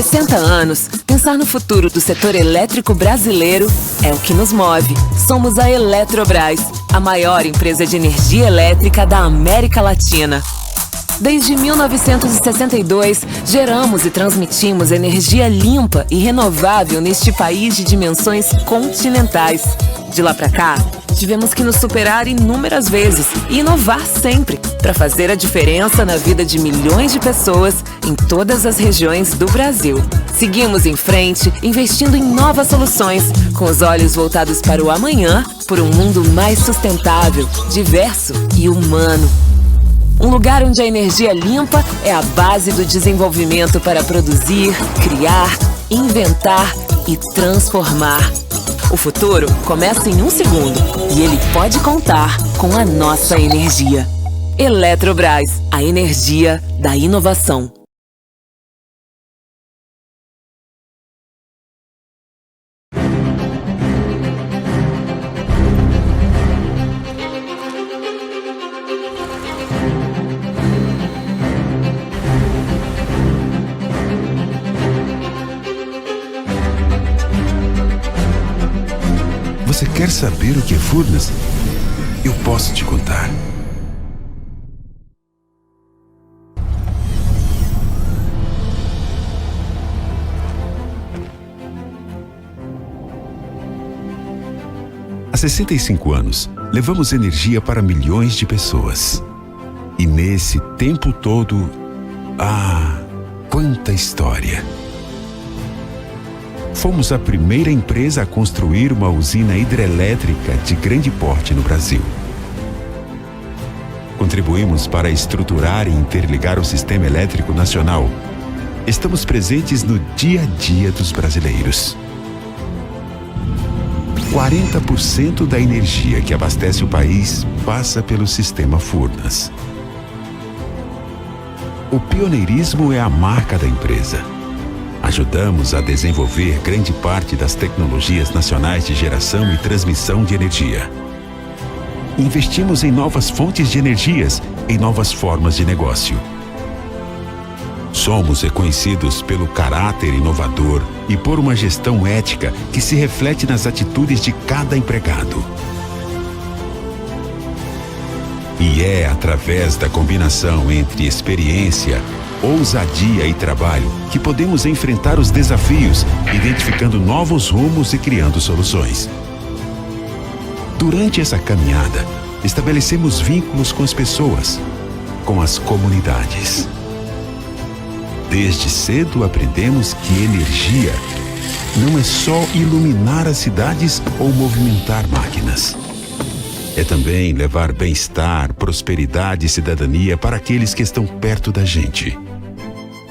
60 anos, pensar no futuro do setor elétrico brasileiro é o que nos move. Somos a Eletrobras, a maior empresa de energia elétrica da América Latina. Desde 1962, geramos e transmitimos energia limpa e renovável neste país de dimensões continentais. De lá pra cá, tivemos que nos superar inúmeras vezes e inovar sempre para fazer a diferença na vida de milhões de pessoas em todas as regiões do Brasil. Seguimos em frente, investindo em novas soluções, com os olhos voltados para o amanhã, por um mundo mais sustentável, diverso e humano. Um lugar onde a energia limpa é a base do desenvolvimento para produzir, criar, inventar e transformar. O futuro começa em um segundo e ele pode contar com a nossa energia. Eletrobras, a energia da inovação. Você quer saber o que é Furnas? Eu posso te contar. Há 65 anos, levamos energia para milhões de pessoas. E nesse tempo todo, quanta história! Fomos a primeira empresa a construir uma usina hidrelétrica de grande porte no Brasil. Contribuímos para estruturar e interligar o sistema elétrico nacional. Estamos presentes no dia a dia dos brasileiros. 40% da energia que abastece o país passa pelo sistema Furnas. O pioneirismo é a marca da empresa. Ajudamos a desenvolver grande parte das tecnologias nacionais de geração e transmissão de energia. Investimos em novas fontes de energias, em novas formas de negócio. Somos reconhecidos pelo caráter inovador e por uma gestão ética que se reflete nas atitudes de cada empregado. E é através da combinação entre experiência, ousadia e trabalho que podemos enfrentar os desafios, identificando novos rumos e criando soluções. Durante essa caminhada, estabelecemos vínculos com as pessoas, com as comunidades. Desde cedo aprendemos que energia não é só iluminar as cidades ou movimentar máquinas. É também levar bem-estar, prosperidade e cidadania para aqueles que estão perto da gente.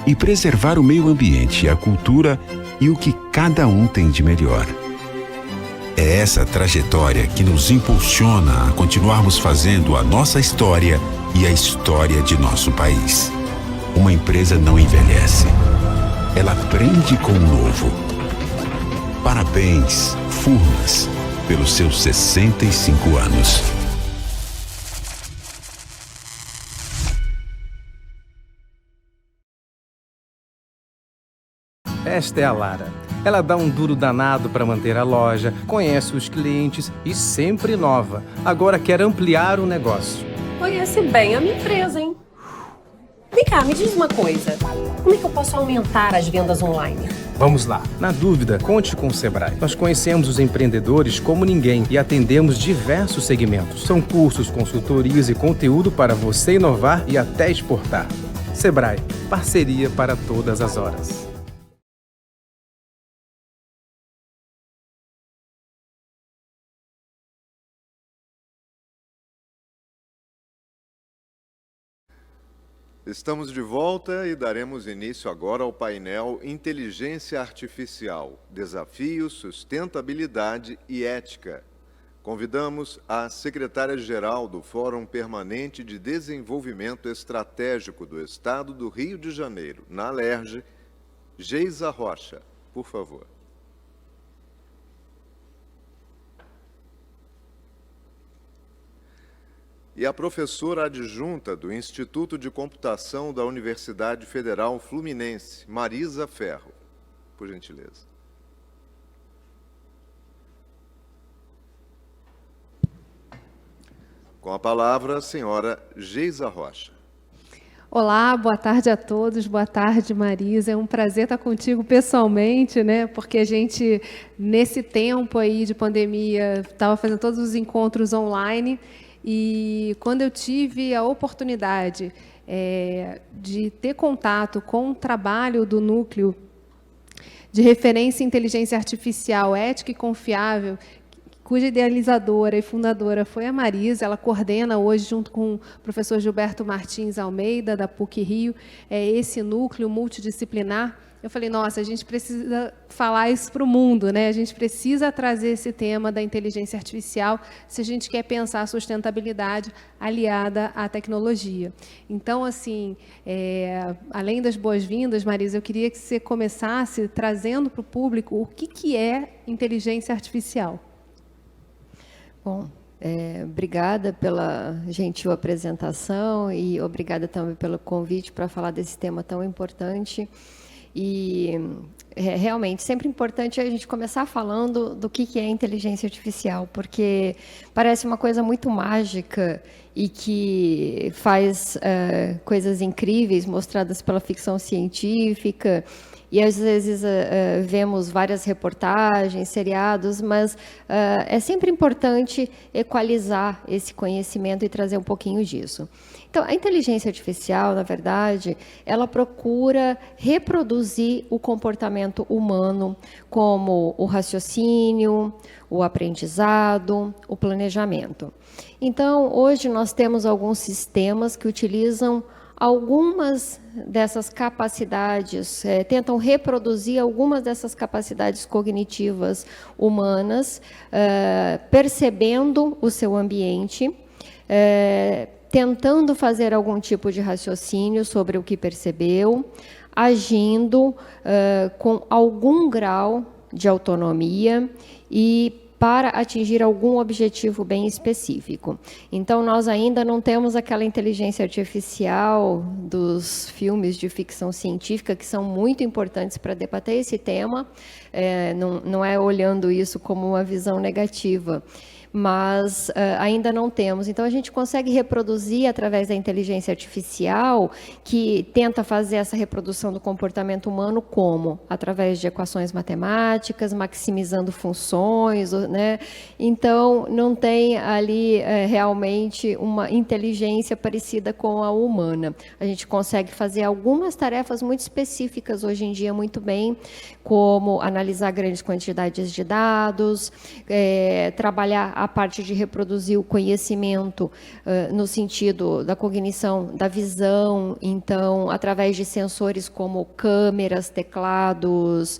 E preservar o meio ambiente, a cultura e o que cada um tem de melhor. É essa trajetória que nos impulsiona a continuarmos fazendo a nossa história e a história de nosso país. Uma empresa não envelhece. Ela aprende com o novo. Parabéns, Furnas, pelos seus 65 anos. Esta é a Lara. Ela dá um duro danado para manter a loja, conhece os clientes e sempre inova. Agora quer ampliar o negócio. Conhece bem a minha empresa, hein? Vem cá, me diz uma coisa. Como é que eu posso aumentar as vendas online? Vamos lá. Na dúvida, conte com o Sebrae. Nós conhecemos os empreendedores como ninguém e atendemos diversos segmentos. São cursos, consultorias e conteúdo para você inovar e até exportar. Sebrae, parceria para todas as horas. Estamos de volta e daremos início agora ao painel Inteligência Artificial, Desafios, Sustentabilidade e Ética. Convidamos a secretária-geral do Fórum Permanente de Desenvolvimento Estratégico do Estado do Rio de Janeiro, na Alerj, Geisa Rocha, por favor. e a professora adjunta do Instituto de Computação da Universidade Federal Fluminense, Marisa Ferro. Por gentileza. Com a palavra, a senhora Geisa Rocha. Olá, boa tarde a todos, boa tarde, Marisa. É um prazer estar contigo pessoalmente, né? Porque a gente, nesse tempo aí de pandemia, estava fazendo todos os encontros online e quando eu tive a oportunidade de ter contato com o trabalho do Núcleo de Referência em Inteligência Artificial Ética e Confiável, cuja idealizadora e fundadora foi a Marisa, ela coordena hoje, junto com o professor Gilberto Martins Almeida, da PUC-Rio, esse núcleo multidisciplinar. Eu falei, nossa, a gente precisa falar isso para o mundo, né? A gente precisa trazer esse tema da inteligência artificial se a gente quer pensar a sustentabilidade aliada à tecnologia. Então, assim, além das boas-vindas, Marisa, eu queria que você começasse trazendo para o público o que é inteligência artificial. Bom, obrigada pela gentil apresentação e obrigada também pelo convite para falar desse tema tão importante. E realmente, sempre importante a gente começar falando do que é inteligência artificial, porque parece uma coisa muito mágica e que faz coisas incríveis mostradas pela ficção científica. E, às vezes, vemos várias reportagens, seriados, mas é sempre importante equalizar esse conhecimento e trazer um pouquinho disso. Então, a inteligência artificial, na verdade, ela procura reproduzir o comportamento humano, como o raciocínio, o aprendizado, o planejamento. Então, hoje nós temos alguns sistemas que utilizam algumas dessas capacidades, tentam reproduzir algumas dessas capacidades cognitivas humanas, percebendo o seu ambiente, tentando fazer algum tipo de raciocínio sobre o que percebeu, agindo com algum grau de autonomia e para atingir algum objetivo bem específico. Então, nós ainda não temos aquela inteligência artificial dos filmes de ficção científica, que são muito importantes para debater esse tema, não é olhando isso como uma visão negativa, mas ainda não temos. Então, a gente consegue reproduzir através da inteligência artificial, que tenta fazer essa reprodução do comportamento humano como? Através de equações matemáticas, maximizando funções, né? Então, não tem ali realmente uma inteligência parecida com a humana. A gente consegue fazer algumas tarefas muito específicas hoje em dia muito bem, como analisar grandes quantidades de dados, trabalhar a parte de reproduzir o conhecimento no sentido da cognição, da visão, então, através de sensores como câmeras, teclados,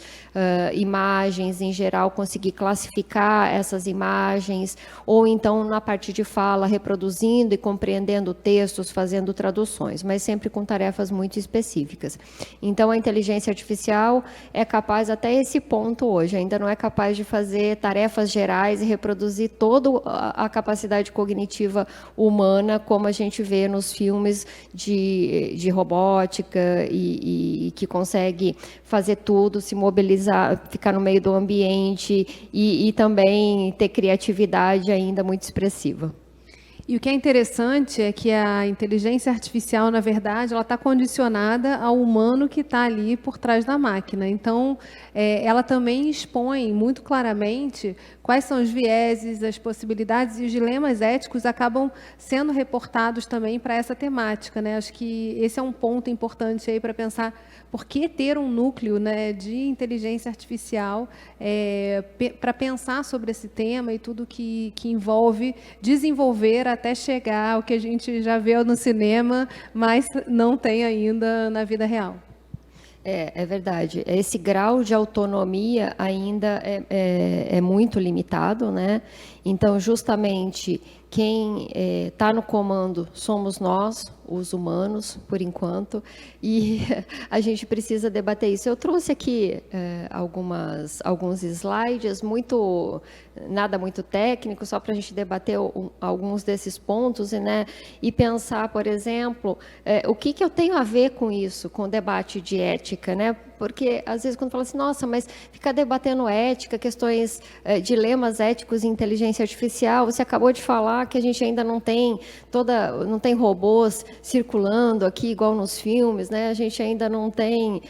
imagens em geral, conseguir classificar essas imagens, ou então na parte de fala, reproduzindo e compreendendo textos, fazendo traduções, mas sempre com tarefas muito específicas. Então, a inteligência artificial é capaz, até esse ponto hoje, ainda não é capaz de fazer tarefas gerais e reproduzir toda a capacidade cognitiva humana, como a gente vê nos filmes de robótica e que consegue fazer tudo, se mobilizar, ficar no meio do ambiente e também ter criatividade ainda muito expressiva. E o que é interessante é que a inteligência artificial, na verdade, ela está condicionada ao humano que está ali por trás da máquina. Então, ela também expõe muito claramente quais são os vieses, as possibilidades e os dilemas éticos acabam sendo reportados também para essa temática, né? Acho que esse é um ponto importante aí para pensar por que ter um núcleo, né, de inteligência artificial para pensar sobre esse tema e tudo que envolve desenvolver até chegar ao que a gente já vê no cinema, mas não tem ainda na vida real. É verdade. Esse grau de autonomia ainda é muito limitado, né? Então, justamente, quem está no comando somos nós, os humanos, por enquanto, e a gente precisa debater isso. Eu trouxe aqui alguns slides, nada muito técnico, só para a gente debater alguns desses pontos, né? E pensar, por exemplo, o que eu tenho a ver com isso, com o debate de ética, né? Porque, às vezes, quando fala assim, nossa, mas ficar debatendo ética, questões, dilemas éticos em inteligência artificial, você acabou de falar que a gente ainda não tem robôs circulando aqui, igual nos filmes, né? A gente ainda não tem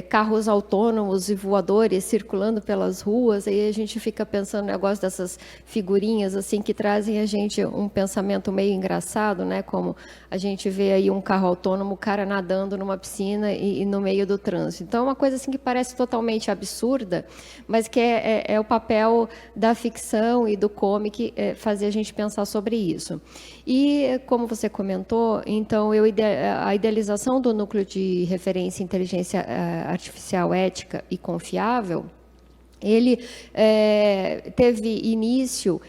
carros autônomos e voadores circulando pelas ruas, aí a gente fica pensando no negócio dessas figurinhas, assim, que trazem a gente um pensamento meio engraçado, né? Como a gente vê aí um carro autônomo, o cara nadando numa piscina e no meio do trânsito. Então, é uma coisa assim que parece totalmente absurda, mas que é o papel da ficção e do comic fazer a gente pensar sobre isso. E, como você comentou, então, a idealização do núcleo de referência em inteligência artificial ética e confiável, ele teve início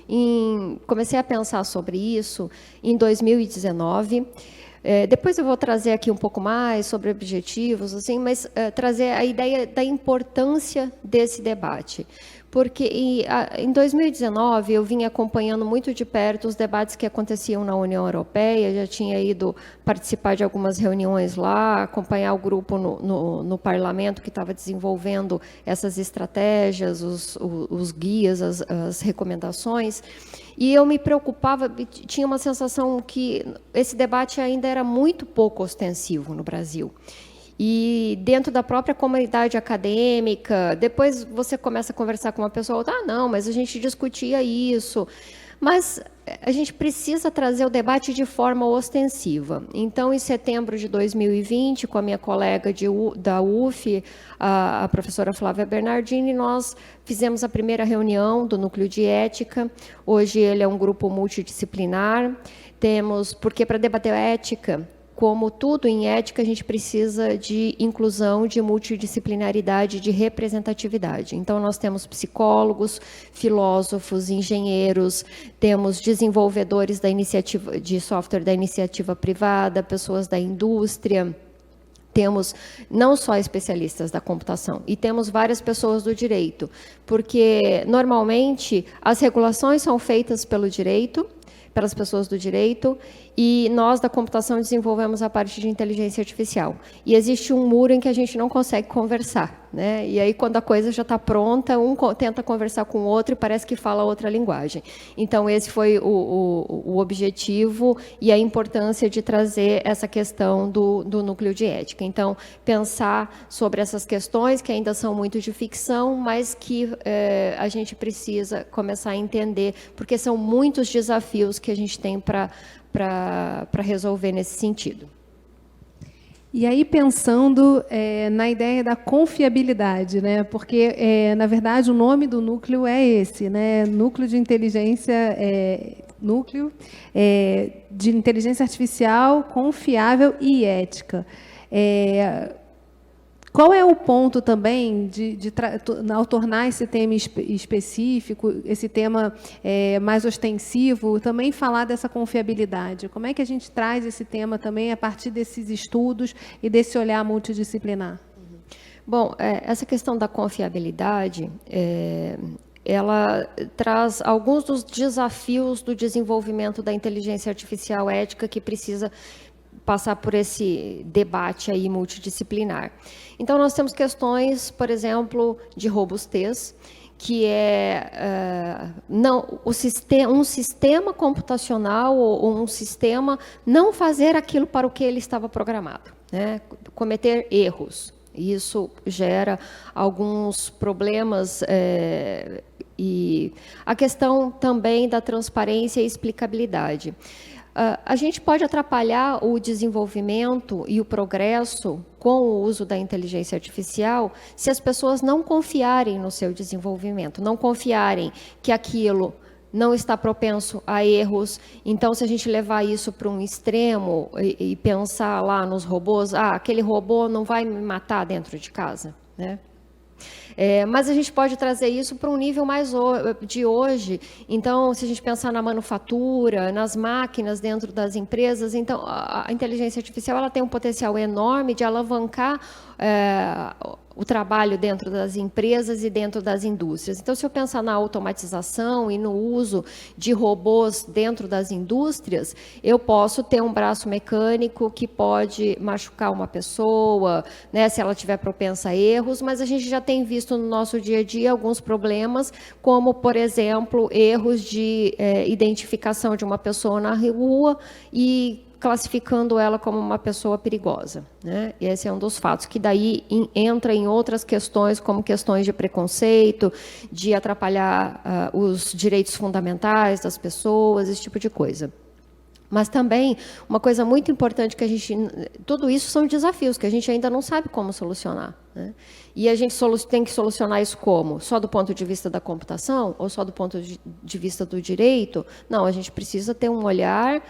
comecei a pensar sobre isso em 2019. Depois eu vou trazer aqui um pouco mais sobre objetivos, assim, mas trazer a ideia da importância desse debate. Porque em 2019 eu vim acompanhando muito de perto os debates que aconteciam na União Europeia, já tinha ido participar de algumas reuniões lá, acompanhar o grupo no parlamento que estava desenvolvendo essas estratégias, os guias, as recomendações. E eu me preocupava, tinha uma sensação que esse debate ainda era muito pouco ostensivo no Brasil. E dentro da própria comunidade acadêmica, depois você começa a conversar com uma pessoa, não, mas a gente discutia isso. Mas a gente precisa trazer o debate de forma ostensiva. Então, em setembro de 2020, com a minha colega da UF, a professora Flávia Bernardini, nós fizemos a primeira reunião do Núcleo de Ética. Hoje ele é um grupo multidisciplinar. Porque para debater ética, como tudo em ética, a gente precisa de inclusão, de multidisciplinaridade, de representatividade. Então, nós temos psicólogos, filósofos, engenheiros, temos desenvolvedores de software da iniciativa privada, pessoas da indústria, temos não só especialistas da computação, e temos várias pessoas do direito, porque, normalmente, as regulações são feitas pelas pessoas do direito, e nós, da computação, desenvolvemos a parte de inteligência artificial. E existe um muro em que a gente não consegue conversar, né? E aí, quando a coisa já está pronta, um tenta conversar com o outro e parece que fala outra linguagem. Então, esse foi o objetivo e a importância de trazer essa questão do núcleo de ética. Então, pensar sobre essas questões que ainda são muito de ficção, mas que a gente precisa começar a entender, porque são muitos desafios que a gente tem para resolver nesse sentido. E aí, pensando na ideia da confiabilidade, né? Porque, na verdade, o nome do núcleo é esse, né? Núcleo de Inteligência Artificial Confiável e Ética. Qual é o ponto também, ao tornar esse tema específico, esse tema mais ostensivo, também falar dessa confiabilidade? Como é que a gente traz esse tema também a partir desses estudos e desse olhar multidisciplinar? Bom, essa questão da confiabilidade, ela traz alguns dos desafios do desenvolvimento da inteligência artificial ética que precisa passar por esse debate aí multidisciplinar. Então, nós temos questões, por exemplo, de robustez, que um sistema computacional ou um sistema não fazer aquilo para o que ele estava programado, né? Cometer erros. Isso gera alguns problemas e a questão também da transparência e explicabilidade. A gente pode atrapalhar o desenvolvimento e o progresso com o uso da inteligência artificial se as pessoas não confiarem no seu desenvolvimento, não confiarem que aquilo não está propenso a erros. Então, se a gente levar isso para um extremo e pensar lá nos robôs, aquele robô não vai me matar dentro de casa, né? Mas a gente pode trazer isso para um nível mais de hoje. Então, se a gente pensar na manufatura, nas máquinas dentro das empresas, então a inteligência artificial ela tem um potencial enorme de alavancar o trabalho dentro das empresas e dentro das indústrias. Então, se eu pensar na automatização e no uso de robôs dentro das indústrias, eu posso ter um braço mecânico que pode machucar uma pessoa, né, se ela tiver propensa a erros, mas a gente já tem visto no nosso dia a dia alguns problemas, como, por exemplo, erros de identificação de uma pessoa na rua e classificando ela como uma pessoa perigosa, né? E esse é um dos fatos, que daí entra em outras questões, como questões de preconceito, de atrapalhar os direitos fundamentais das pessoas, esse tipo de coisa. Mas também, uma coisa muito importante que a gente... Tudo isso são desafios que a gente ainda não sabe como solucionar, né? E a gente tem que solucionar isso como? Só do ponto de vista da computação? Ou só do ponto de vista do direito? Não, a gente precisa ter um olhar,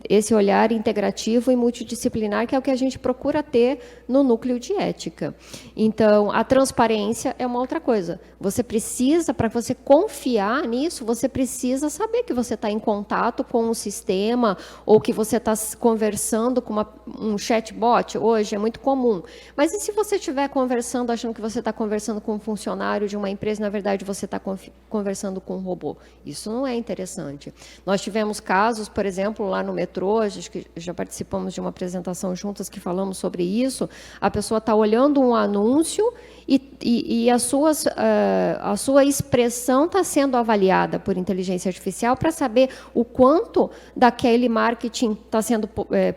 esse olhar integrativo e multidisciplinar, que é o que a gente procura ter no núcleo de ética. Então, a transparência é uma outra coisa. Você precisa, para você confiar nisso, você precisa saber que você está em contato com o sistema, ou que você está conversando com um chatbot. Hoje é muito comum. Mas e se você estiver conversando, achando que você está conversando com um funcionário de uma empresa, na verdade você está conversando com um robô? Isso não é interessante. Nós tivemos casos, por exemplo, lá no metrô, acho que já participamos de uma apresentação juntas que falamos sobre isso, a pessoa está olhando um anúncio e a sua expressão está sendo avaliada por inteligência artificial para saber o quanto daquele marketing está sendo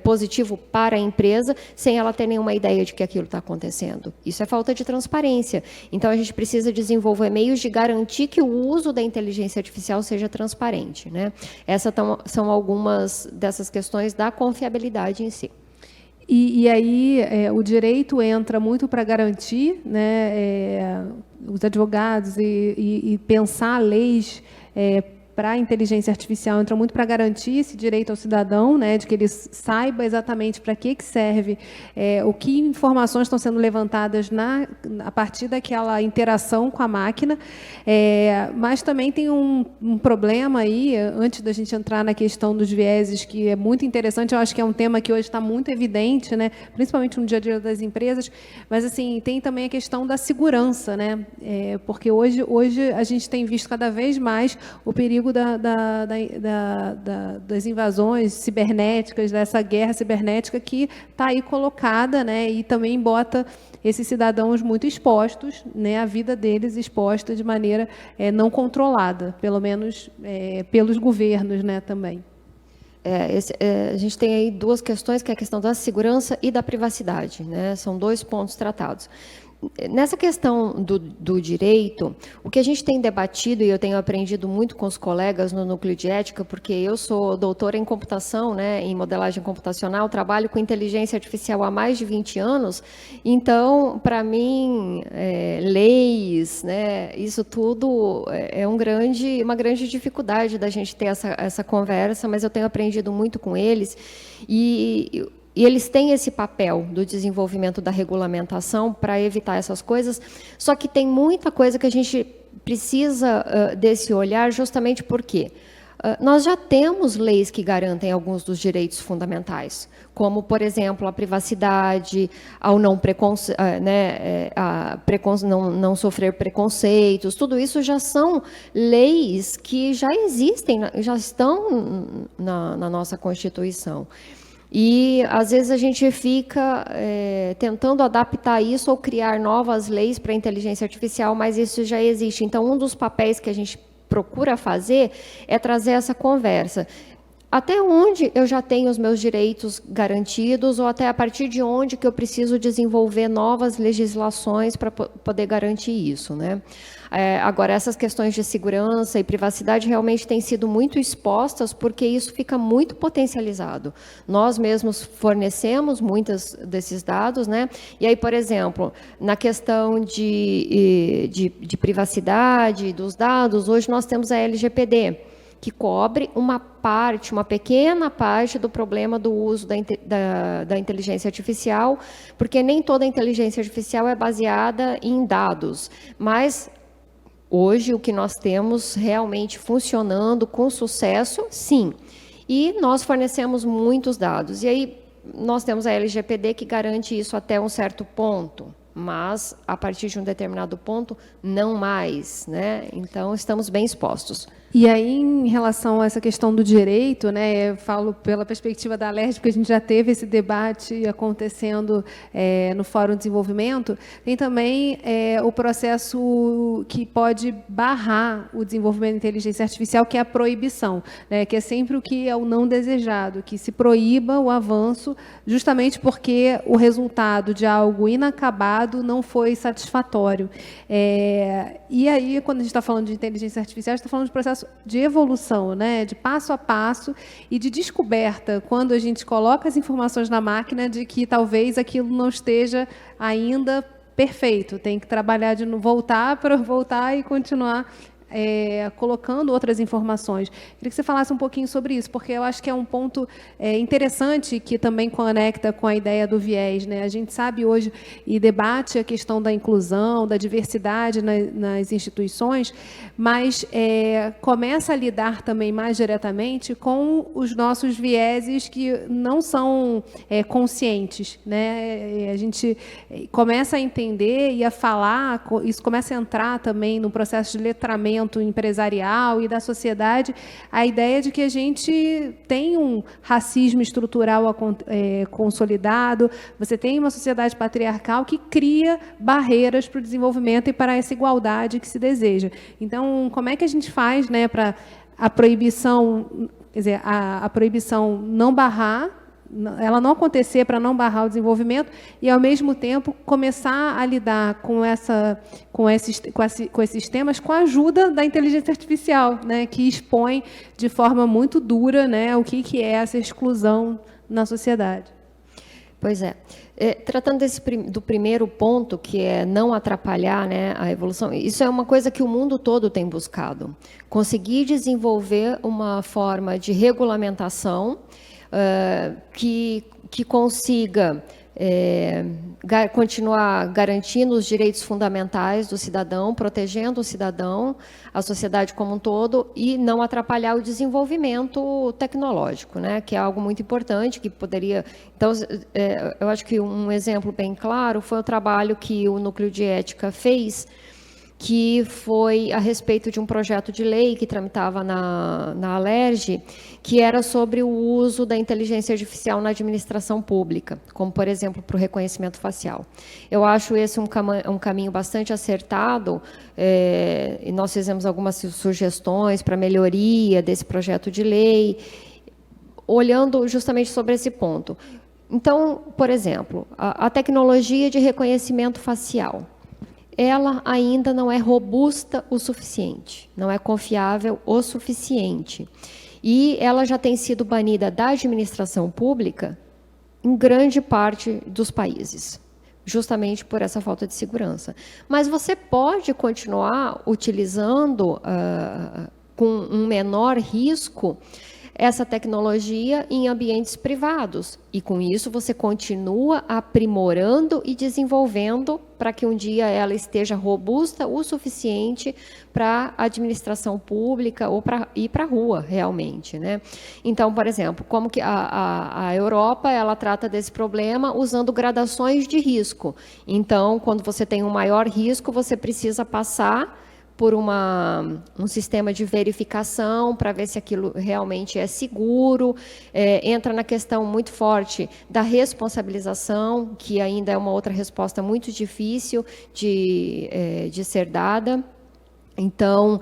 positivo para a empresa, sem ela ter nenhuma ideia de que aquilo está acontecendo. Isso é falta de transparência. Então, a gente precisa desenvolver meios de garantir que o uso da inteligência artificial seja transparente, né? Essas são algumas dessas questões da confiabilidade em si. E aí o direito entra muito para garantir, né, os advogados e pensar leis para a inteligência artificial entra muito para garantir esse direito ao cidadão, né, de que ele saiba exatamente para que serve, o que informações estão sendo levantadas a partir daquela interação com a máquina, mas também tem um problema aí, antes da gente entrar na questão dos vieses, que é muito interessante, eu acho que é um tema que hoje está muito evidente, né, principalmente no dia a dia das empresas, mas assim, tem também a questão da segurança, né, porque hoje a gente tem visto cada vez mais o perigo das invasões cibernéticas, dessa guerra cibernética que está aí colocada, né, e também bota esses cidadãos muito expostos, né, a vida deles exposta de maneira não controlada, pelo menos pelos governos, né, também. A gente tem aí duas questões, que é a questão da segurança e da privacidade, né? São dois pontos tratados. Nessa questão do direito, o que a gente tem debatido, e eu tenho aprendido muito com os colegas no núcleo de ética, porque eu sou doutora em computação, né, em modelagem computacional, trabalho com inteligência artificial há mais de 20 anos, então, para mim, leis, né, isso tudo é uma grande dificuldade da gente ter essa conversa, mas eu tenho aprendido muito com eles, e eles têm esse papel do desenvolvimento da regulamentação para evitar essas coisas, só que tem muita coisa que a gente precisa desse olhar, justamente porque nós já temos leis que garantem alguns dos direitos fundamentais, como, por exemplo, a privacidade, ao não sofrer preconceitos, tudo isso já são leis que já existem, já estão na nossa Constituição. E, às vezes, a gente fica tentando adaptar isso ou criar novas leis para a inteligência artificial, mas isso já existe. Então, um dos papéis que a gente procura fazer é trazer essa conversa. Até onde eu já tenho os meus direitos garantidos, ou até a partir de onde que eu preciso desenvolver novas legislações para poder garantir isso, né? Agora, essas questões de segurança e privacidade realmente têm sido muito expostas, porque isso fica muito potencializado. Nós mesmos fornecemos muitos desses dados, né? E aí, por exemplo, na questão de privacidade dos dados, hoje nós temos a LGPD, que cobre uma parte, uma pequena parte do problema do uso da inteligência artificial, porque nem toda inteligência artificial é baseada em dados, mas hoje o que nós temos realmente funcionando com sucesso, sim. E nós fornecemos muitos dados. E aí nós temos a LGPD que garante isso até um certo ponto, mas a partir de um determinado ponto, não mais, né? Então, estamos bem expostos. E aí, em relação a essa questão do direito, né, eu falo pela perspectiva da Alerj, porque a gente já teve esse debate acontecendo no Fórum de Desenvolvimento, tem também o processo que pode barrar o desenvolvimento de inteligência artificial, que é a proibição, né, que é sempre o que é o não desejado, que se proíba o avanço, justamente porque o resultado de algo inacabado não foi satisfatório. E aí, quando a gente está falando de inteligência artificial, a gente está falando de processo de evolução, né, de passo a passo e de descoberta, quando a gente coloca as informações na máquina de que talvez aquilo não esteja ainda perfeito, tem que trabalhar de novo, voltar e continuar colocando outras informações. Queria que você falasse um pouquinho sobre isso, porque eu acho que é um ponto interessante que também conecta com a ideia do viés, né? A gente sabe hoje e debate a questão da inclusão, da diversidade nas instituições, mas começa a lidar também mais diretamente com os nossos vieses que não são conscientes, né? A gente começa a entender e a falar, isso começa a entrar também no processo de letramento empresarial e da sociedade, a ideia de que a gente tem um racismo estrutural consolidado, você tem uma sociedade patriarcal que cria barreiras para o desenvolvimento e para essa igualdade que se deseja. Então, como é que a gente faz, né, para a proibição, quer dizer, a proibição não barrar, ela não acontecer para não barrar o desenvolvimento e, ao mesmo tempo, começar a lidar com esses temas com a ajuda da inteligência artificial, né, que expõe de forma muito dura, né, o que é essa exclusão na sociedade. Pois é. Tratando do primeiro ponto, que é não atrapalhar, né, a evolução, isso é uma coisa que o mundo todo tem buscado. Conseguir desenvolver uma forma de regulamentação que consiga continuar garantindo os direitos fundamentais do cidadão, protegendo o cidadão, a sociedade como um todo, e não atrapalhar o desenvolvimento tecnológico, né, que é algo muito importante, que poderia... Então, eu acho que um exemplo bem claro foi o trabalho que o Núcleo de Ética fez, que foi a respeito de um projeto de lei que tramitava na Alerj, que era sobre o uso da inteligência artificial na administração pública, como, por exemplo, para o reconhecimento facial. Eu acho esse um caminho bastante acertado, e nós fizemos algumas sugestões para melhoria desse projeto de lei, olhando justamente sobre esse ponto. Então, por exemplo, a tecnologia de reconhecimento facial, ela ainda não é robusta o suficiente, não é confiável o suficiente. E ela já tem sido banida da administração pública em grande parte dos países, justamente por essa falta de segurança. Mas você pode continuar utilizando com um menor risco essa tecnologia em ambientes privados. E, com isso, você continua aprimorando e desenvolvendo para que um dia ela esteja robusta o suficiente para a administração pública ou para ir para a rua, realmente, né? Então, por exemplo, como que a Europa ela trata desse problema usando gradações de risco. Então, quando você tem um maior risco, você precisa passar por um sistema de verificação para ver se aquilo realmente é seguro, entra na questão muito forte da responsabilização, que ainda é uma outra resposta muito difícil de ser dada. Então,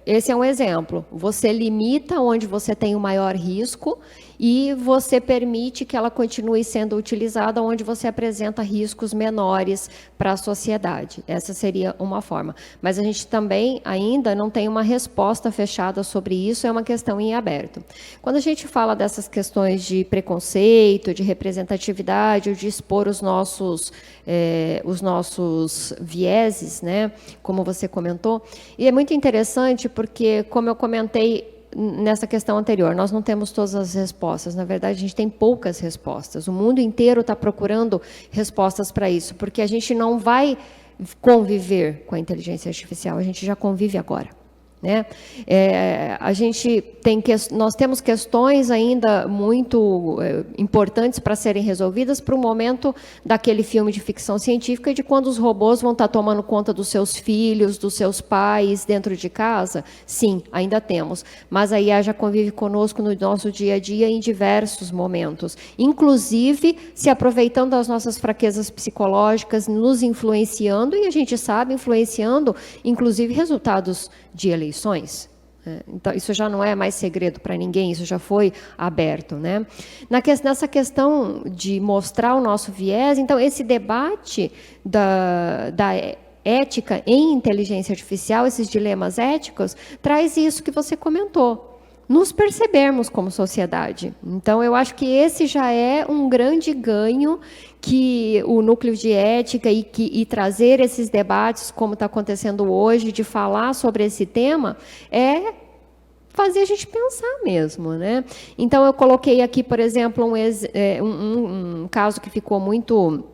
esse é um exemplo. Você limita onde você tem o maior risco e você permite que ela continue sendo utilizada onde você apresenta riscos menores para a sociedade. Essa seria uma forma. Mas a gente também ainda não tem uma resposta fechada sobre isso, é uma questão em aberto. Quando a gente fala dessas questões de preconceito, de representatividade, ou de expor os nossos vieses, né, como você comentou, e é muito interessante porque, como eu comentei nessa questão anterior, nós não temos todas as respostas. Na verdade, a gente tem poucas respostas. O mundo inteiro está procurando respostas para isso, porque a gente não vai conviver com a inteligência artificial, a gente já convive agora. Né? Nós temos questões ainda muito importantes para serem resolvidas para o momento daquele filme de ficção científica de quando os robôs vão estar tomando conta dos seus filhos, dos seus pais dentro de casa. Sim, ainda temos, mas a IA já convive conosco no nosso dia a dia em diversos momentos, inclusive se aproveitando das nossas fraquezas psicológicas, nos influenciando, e a gente sabe, influenciando inclusive resultados de eleições. Então, isso já não é mais segredo para ninguém, isso já foi aberto. Né? Nessa questão de mostrar o nosso viés, então, esse debate da ética em inteligência artificial, esses dilemas éticos, traz isso que você comentou, nos percebermos como sociedade. Então, eu acho que esse já é um grande ganho que o núcleo de ética e trazer esses debates, como está acontecendo hoje, de falar sobre esse tema, é fazer a gente pensar mesmo. Né? Então, eu coloquei aqui, por exemplo, um caso que ficou muito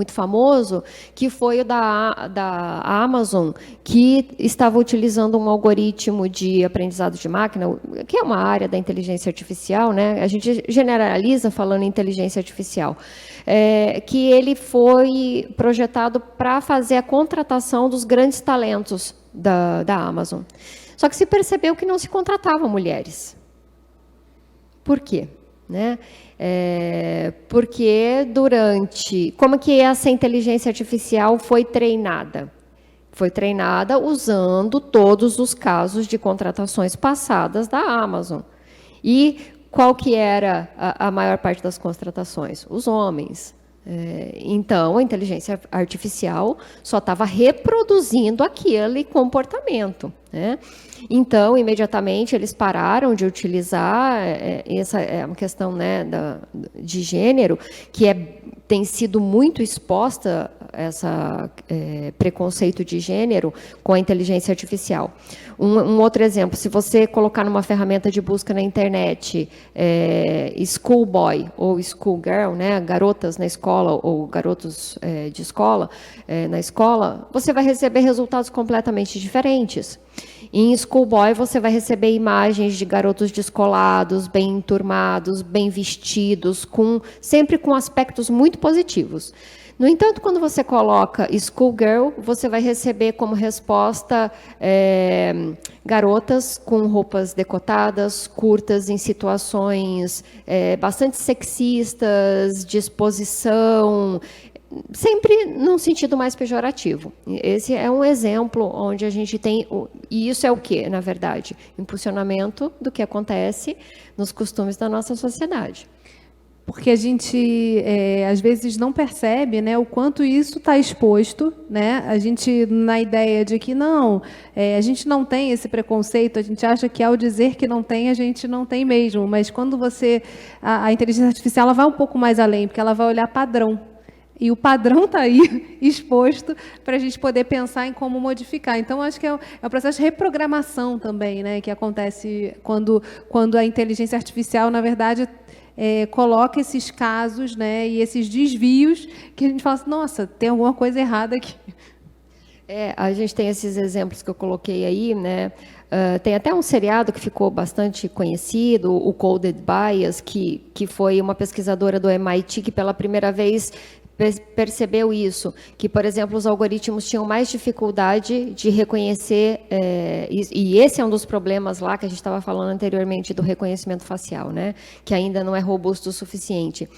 famoso, que foi o da Amazon, que estava utilizando um algoritmo de aprendizado de máquina, que é uma área da inteligência artificial, né? A gente generaliza falando em inteligência artificial, que ele foi projetado para fazer a contratação dos grandes talentos da Amazon. Só que se percebeu que não se contratava mulheres. Por quê? Né? Porque como que essa inteligência artificial foi treinada? Foi treinada usando todos os casos de contratações passadas da Amazon. E qual que era a maior parte das contratações? Os homens. Então, a inteligência artificial só estava reproduzindo aquele comportamento. Né? Então, imediatamente, eles pararam de utilizar, essa é uma questão, né, de gênero, que tem sido muito exposta, essa preconceito de gênero com a inteligência artificial. Um outro exemplo, se você colocar numa ferramenta de busca na internet, schoolboy ou schoolgirl, né, garotas na escola ou garotos de escola, na escola, você vai receber resultados completamente diferentes. Em schoolboy, você vai receber imagens de garotos descolados, bem enturmados, bem vestidos, sempre com aspectos muito positivos. No entanto, quando você coloca schoolgirl, você vai receber como resposta garotas com roupas decotadas, curtas, em situações bastante sexistas, de exposição, sempre num sentido mais pejorativo. Esse é um exemplo onde a gente tem... E isso é o quê, na verdade? Impulsionamento do que acontece nos costumes da nossa sociedade. Porque a gente, às vezes, não percebe, né, o quanto isso está exposto. Né? A gente, na ideia de que não, a gente não tem esse preconceito, a gente acha que ao dizer que não tem, a gente não tem mesmo. Mas quando a inteligência artificial ela vai um pouco mais além, porque ela vai olhar padrão. E o padrão está aí exposto para a gente poder pensar em como modificar. Então, acho que é um processo de reprogramação também, né, que acontece quando a inteligência artificial, na verdade, coloca esses casos, né, e esses desvios que a gente fala assim, nossa, tem alguma coisa errada aqui. A gente tem esses exemplos que eu coloquei aí, né? Tem até um seriado que ficou bastante conhecido, o Coded Bias, que foi uma pesquisadora do MIT que pela primeira vez percebeu isso, que, por exemplo, os algoritmos tinham mais dificuldade de reconhecer, e esse é um dos problemas lá que a gente estava falando anteriormente do reconhecimento facial, né? Que ainda não é robusto o suficiente.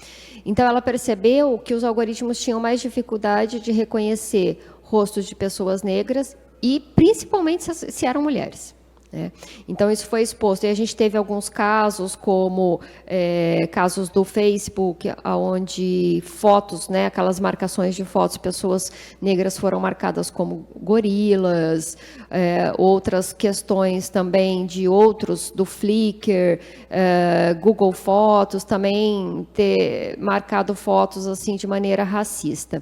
Então, ela percebeu que os algoritmos tinham mais dificuldade de reconhecer rostos de pessoas negras e, principalmente, se eram mulheres. Então, isso foi exposto. E a gente teve alguns casos, como casos do Facebook, onde fotos, né, aquelas marcações de fotos, pessoas negras foram marcadas como gorilas, outras questões também de outros, do Flickr, Google Fotos, também ter marcado fotos assim de maneira racista.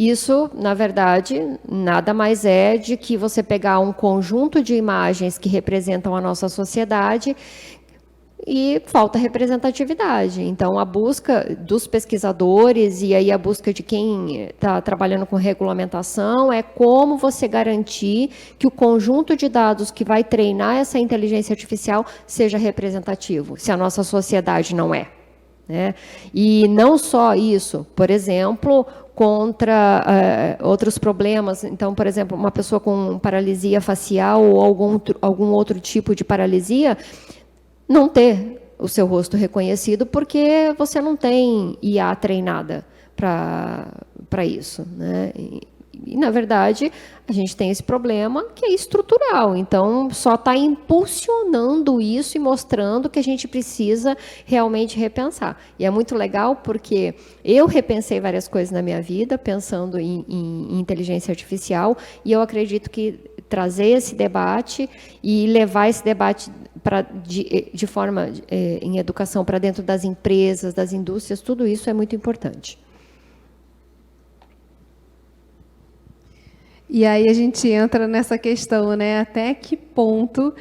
Isso, na verdade, nada mais é de que você pegar um conjunto de imagens que representam a nossa sociedade e falta representatividade. Então, a busca dos pesquisadores e aí a busca de quem está trabalhando com regulamentação é como você garantir que o conjunto de dados que vai treinar essa inteligência artificial seja representativo, se a nossa sociedade não é. Né? E não só isso, por exemplo, contra outros problemas. Então, por exemplo, uma pessoa com paralisia facial ou algum outro tipo de paralisia, não ter o seu rosto reconhecido porque você não tem IA treinada para isso. Né? E, na verdade, a gente tem esse problema que é estrutural. Então, só está impulsionando isso e mostrando que a gente precisa realmente repensar. E é muito legal porque eu repensei várias coisas na minha vida, pensando em inteligência artificial, e eu acredito que trazer esse debate e levar esse debate de forma em educação para dentro das empresas, das indústrias, tudo isso é muito importante. E aí a gente entra nessa questão, né? Até que ponto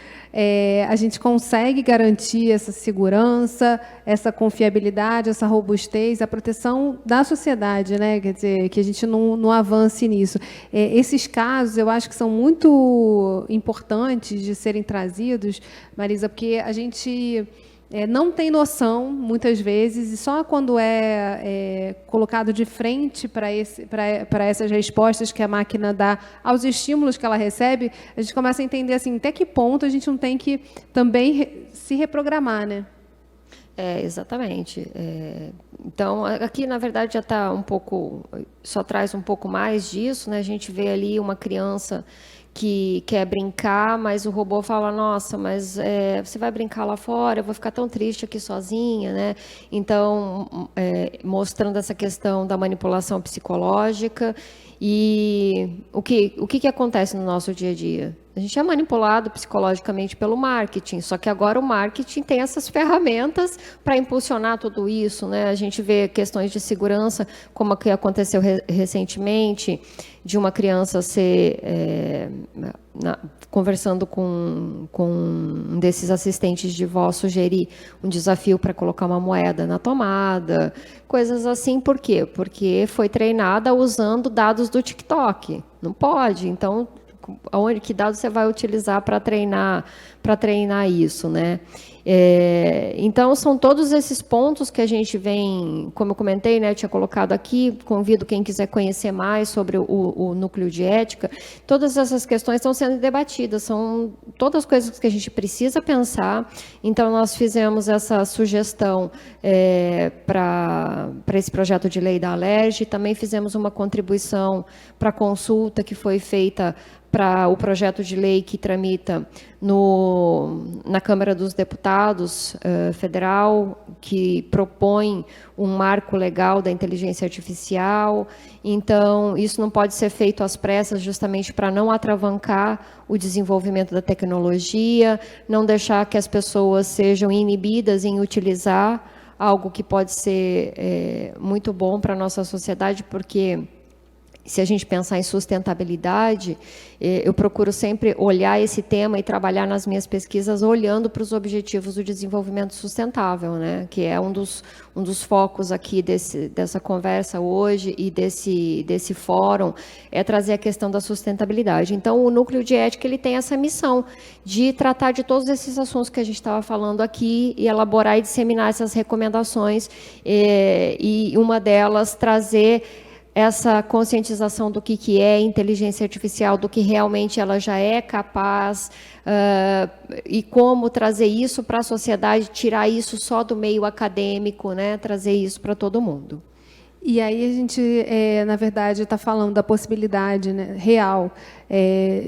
a gente consegue garantir essa segurança, essa confiabilidade, essa robustez, a proteção da sociedade, né? Quer dizer, que a gente não avance nisso. Esses casos, eu acho que são muito importantes de serem trazidos, Marisa, porque a gente não tem noção, muitas vezes, e só quando é colocado de frente para essas respostas que a máquina dá aos estímulos que ela recebe, a gente começa a entender assim, até que ponto a gente não tem que também se reprogramar, né? Exatamente. Então, aqui, na verdade, já está um pouco, só traz um pouco mais disso, né? A gente vê ali uma criança que quer brincar, mas o robô fala, nossa, mas você vai brincar lá fora, eu vou ficar tão triste aqui sozinha, né? Então, mostrando essa questão da manipulação psicológica. E o que acontece no nosso dia a dia? A gente é manipulado psicologicamente pelo marketing, só que agora o marketing tem essas ferramentas para impulsionar tudo isso, né? A gente vê questões de segurança, como a que aconteceu recentemente, de uma criança conversando com um desses assistentes de voz, sugerir um desafio para colocar uma moeda na tomada, coisas assim. Por quê? Porque foi treinada usando dados do TikTok. Não pode. Então, que dados você vai utilizar para treinar isso, né? Então, são todos esses pontos que a gente vem, como eu comentei, né, eu tinha colocado aqui, convido quem quiser conhecer mais sobre o núcleo de ética, todas essas questões estão sendo debatidas, são todas coisas que a gente precisa pensar. Então, nós fizemos essa sugestão para esse projeto de lei da Alerj, também fizemos uma contribuição para a consulta que foi feita para o projeto de lei que tramita na Câmara dos Deputados Federal, que propõe um marco legal da inteligência artificial. Então, isso não pode ser feito às pressas, justamente para não atravancar o desenvolvimento da tecnologia, não deixar que as pessoas sejam inibidas em utilizar algo que pode ser muito bom para a nossa sociedade, porque se a gente pensar em sustentabilidade, eu procuro sempre olhar esse tema e trabalhar nas minhas pesquisas olhando para os objetivos do desenvolvimento sustentável, né? Que é um dos focos aqui dessa conversa hoje e desse fórum, é trazer a questão da sustentabilidade. Então, o núcleo de ética ele tem essa missão de tratar de todos esses assuntos que a gente estava falando aqui e elaborar e disseminar essas recomendações, e uma delas trazer essa conscientização do que é inteligência artificial, do que realmente ela já é capaz, e como trazer isso para a sociedade, tirar isso só do meio acadêmico, né? Trazer isso para todo mundo. E aí a gente, na verdade, está falando da possibilidade, né, real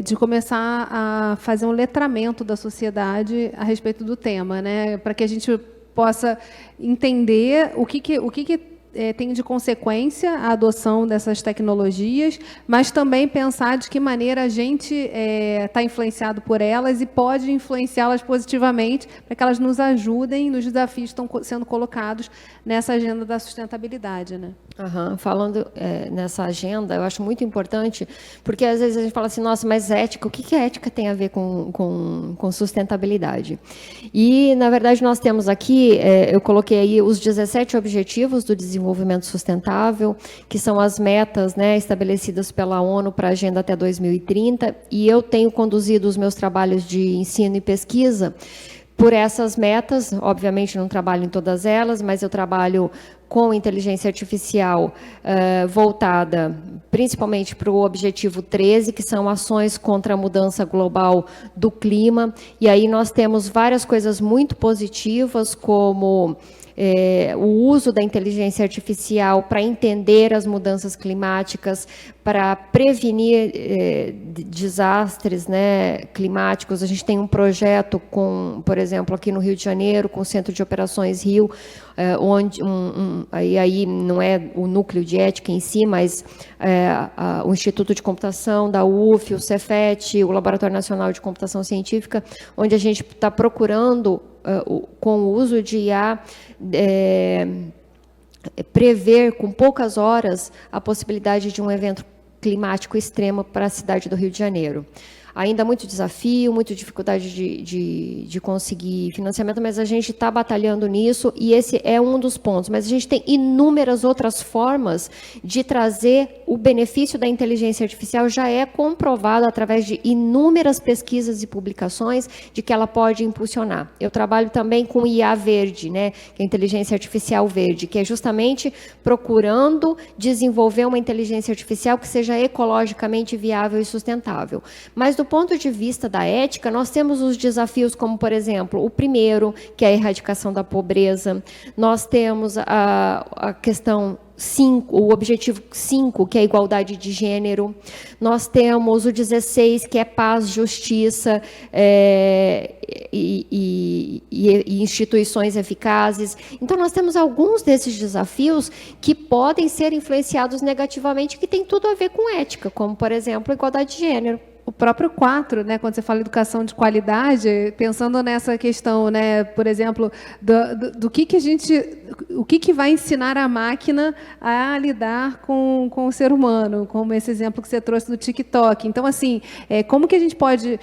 de começar a fazer um letramento da sociedade a respeito do tema, né? Para que a gente possa entender o que tem de consequência a adoção dessas tecnologias, mas também pensar de que maneira a gente está influenciado por elas e pode influenciá-las positivamente para que elas nos ajudem nos desafios que estão sendo colocados nessa agenda da sustentabilidade, né? Falando nessa agenda, eu acho muito importante, porque às vezes a gente fala assim, nossa, mas ética, o que a ética tem a ver com sustentabilidade? E, na verdade, nós temos aqui, eu coloquei aí os 17 objetivos do desenvolvimento sustentável, que são as metas, né, estabelecidas pela ONU para a agenda até 2030, e eu tenho conduzido os meus trabalhos de ensino e pesquisa por essas metas. Obviamente não trabalho em todas elas, mas eu trabalho com inteligência artificial voltada principalmente para o objetivo 13, que são ações contra a mudança global do clima. E aí nós temos várias coisas muito positivas, como o uso da inteligência artificial para entender as mudanças climáticas, para prevenir desastres, né, climáticos. A gente tem um projeto, por exemplo, aqui no Rio de Janeiro, com o Centro de Operações Rio, onde aí não é o núcleo de ética em si, mas o Instituto de Computação da UF, o Cefet, o Laboratório Nacional de Computação Científica, onde a gente está procurando, com o uso de IA, prever com poucas horas a possibilidade de um evento climático extremo para a cidade do Rio de Janeiro. Ainda muito desafio, muita dificuldade de conseguir financiamento, mas a gente está batalhando nisso, e esse é um dos pontos. Mas a gente tem inúmeras outras formas de trazer o benefício da inteligência artificial. Já é comprovado através de inúmeras pesquisas e publicações de que ela pode impulsionar. Eu trabalho também com IA verde, né, que é a inteligência artificial verde, que é justamente procurando desenvolver uma inteligência artificial que seja ecologicamente viável e sustentável. Mas do ponto de vista da ética, nós temos os desafios como, por exemplo, o primeiro, que é a erradicação da pobreza. Nós temos a questão 5, o objetivo 5, que é a igualdade de gênero. Nós temos o 16, que é paz, justiça e instituições eficazes. Então, nós temos alguns desses desafios que podem ser influenciados negativamente, que tem tudo a ver com ética, como, por exemplo, a igualdade de gênero. O próprio 4, né, quando você fala educação de qualidade, pensando nessa questão, né, por exemplo, do que a gente, o que vai ensinar a máquina a lidar com o ser humano, como esse exemplo que você trouxe do TikTok. Então, assim, como que a gente pode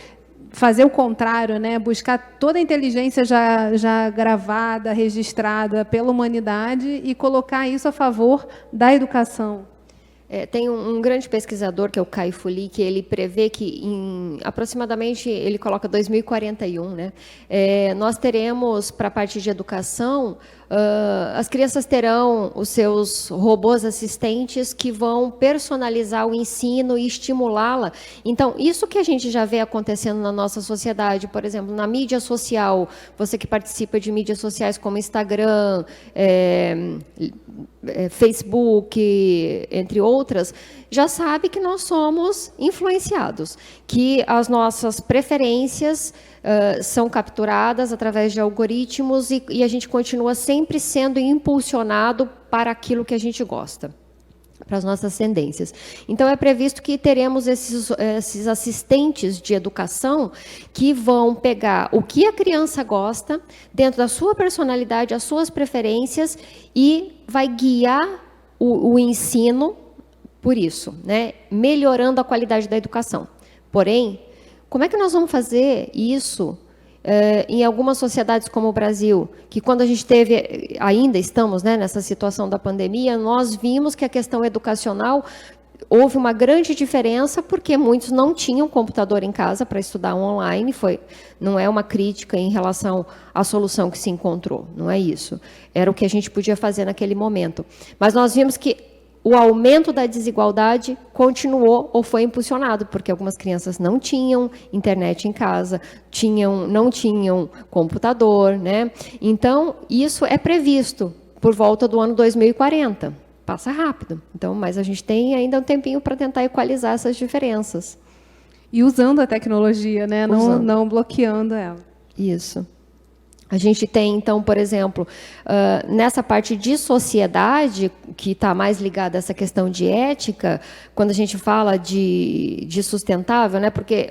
fazer o contrário, né, buscar toda a inteligência já gravada, registrada pela humanidade e colocar isso a favor da educação? Tem um grande pesquisador, que é o Kai Fu Lee, que ele prevê que aproximadamente, ele coloca 2041, né, nós teremos, para a parte de educação, as crianças terão os seus robôs assistentes que vão personalizar o ensino e estimulá-la. Então, isso que a gente já vê acontecendo na nossa sociedade, por exemplo, na mídia social, você que participa de mídias sociais como Instagram, Facebook, entre outras, já sabe que nós somos influenciados, que as nossas preferências são capturadas através de algoritmos e a gente continua sempre sendo impulsionado para aquilo que a gente gosta, para as nossas tendências. Então, é previsto que teremos esses assistentes de educação que vão pegar o que a criança gosta, dentro da sua personalidade, as suas preferências, e vai guiar o ensino por isso, né? Melhorando a qualidade da educação. Porém, como é que nós vamos fazer isso em algumas sociedades como o Brasil, que quando a gente ainda estamos, né, nessa situação da pandemia, nós vimos que a questão educacional houve uma grande diferença, porque muitos não tinham computador em casa para estudar online. Não é uma crítica em relação à solução que se encontrou, não é isso. Era o que a gente podia fazer naquele momento. Mas nós vimos que o aumento da desigualdade continuou ou foi impulsionado, porque algumas crianças não tinham internet em casa, não tinham computador, né? Então, isso é previsto por volta do ano 2040. Passa rápido. Então, mas a gente tem ainda um tempinho para tentar equalizar essas diferenças. E usando a tecnologia, né? Não bloqueando ela. Isso. A gente tem, então, por exemplo, nessa parte de sociedade, que está mais ligada a essa questão de ética, quando a gente fala de sustentável, né? Porque,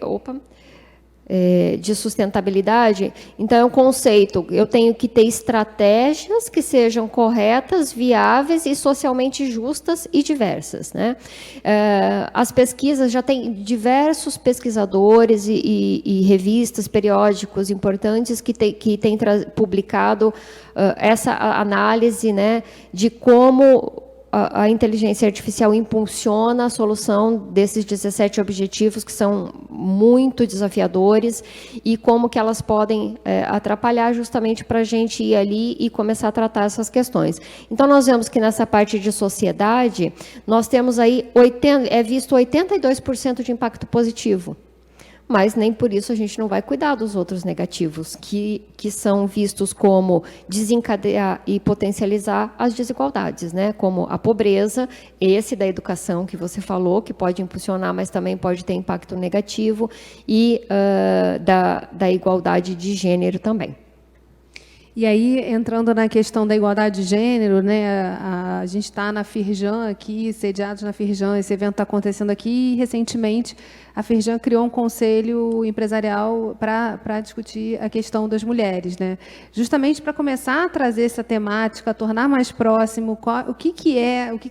de sustentabilidade, então é um conceito, eu tenho que ter estratégias que sejam corretas, viáveis e socialmente justas e diversas, né? As pesquisas, já tem diversos pesquisadores e revistas, periódicos importantes que têm publicado essa análise, né, de como a inteligência artificial impulsiona a solução desses 17 objetivos que são muito desafiadores e como que elas podem atrapalhar justamente para a gente ir ali e começar a tratar essas questões. Então, nós vemos que nessa parte de sociedade, nós temos aí visto 82% de impacto positivo. Mas nem por isso a gente não vai cuidar dos outros negativos, que são vistos como desencadear e potencializar as desigualdades, né? Como a pobreza, esse da educação que você falou, que pode impulsionar, mas também pode ter impacto negativo, e da igualdade de gênero também. E aí, entrando na questão da igualdade de gênero, né, a gente está na Firjan aqui, sediados na Firjan, esse evento está acontecendo aqui, e recentemente a Firjan criou um conselho empresarial para discutir a questão das mulheres, né? Justamente para começar a trazer essa temática, a tornar mais próximo o que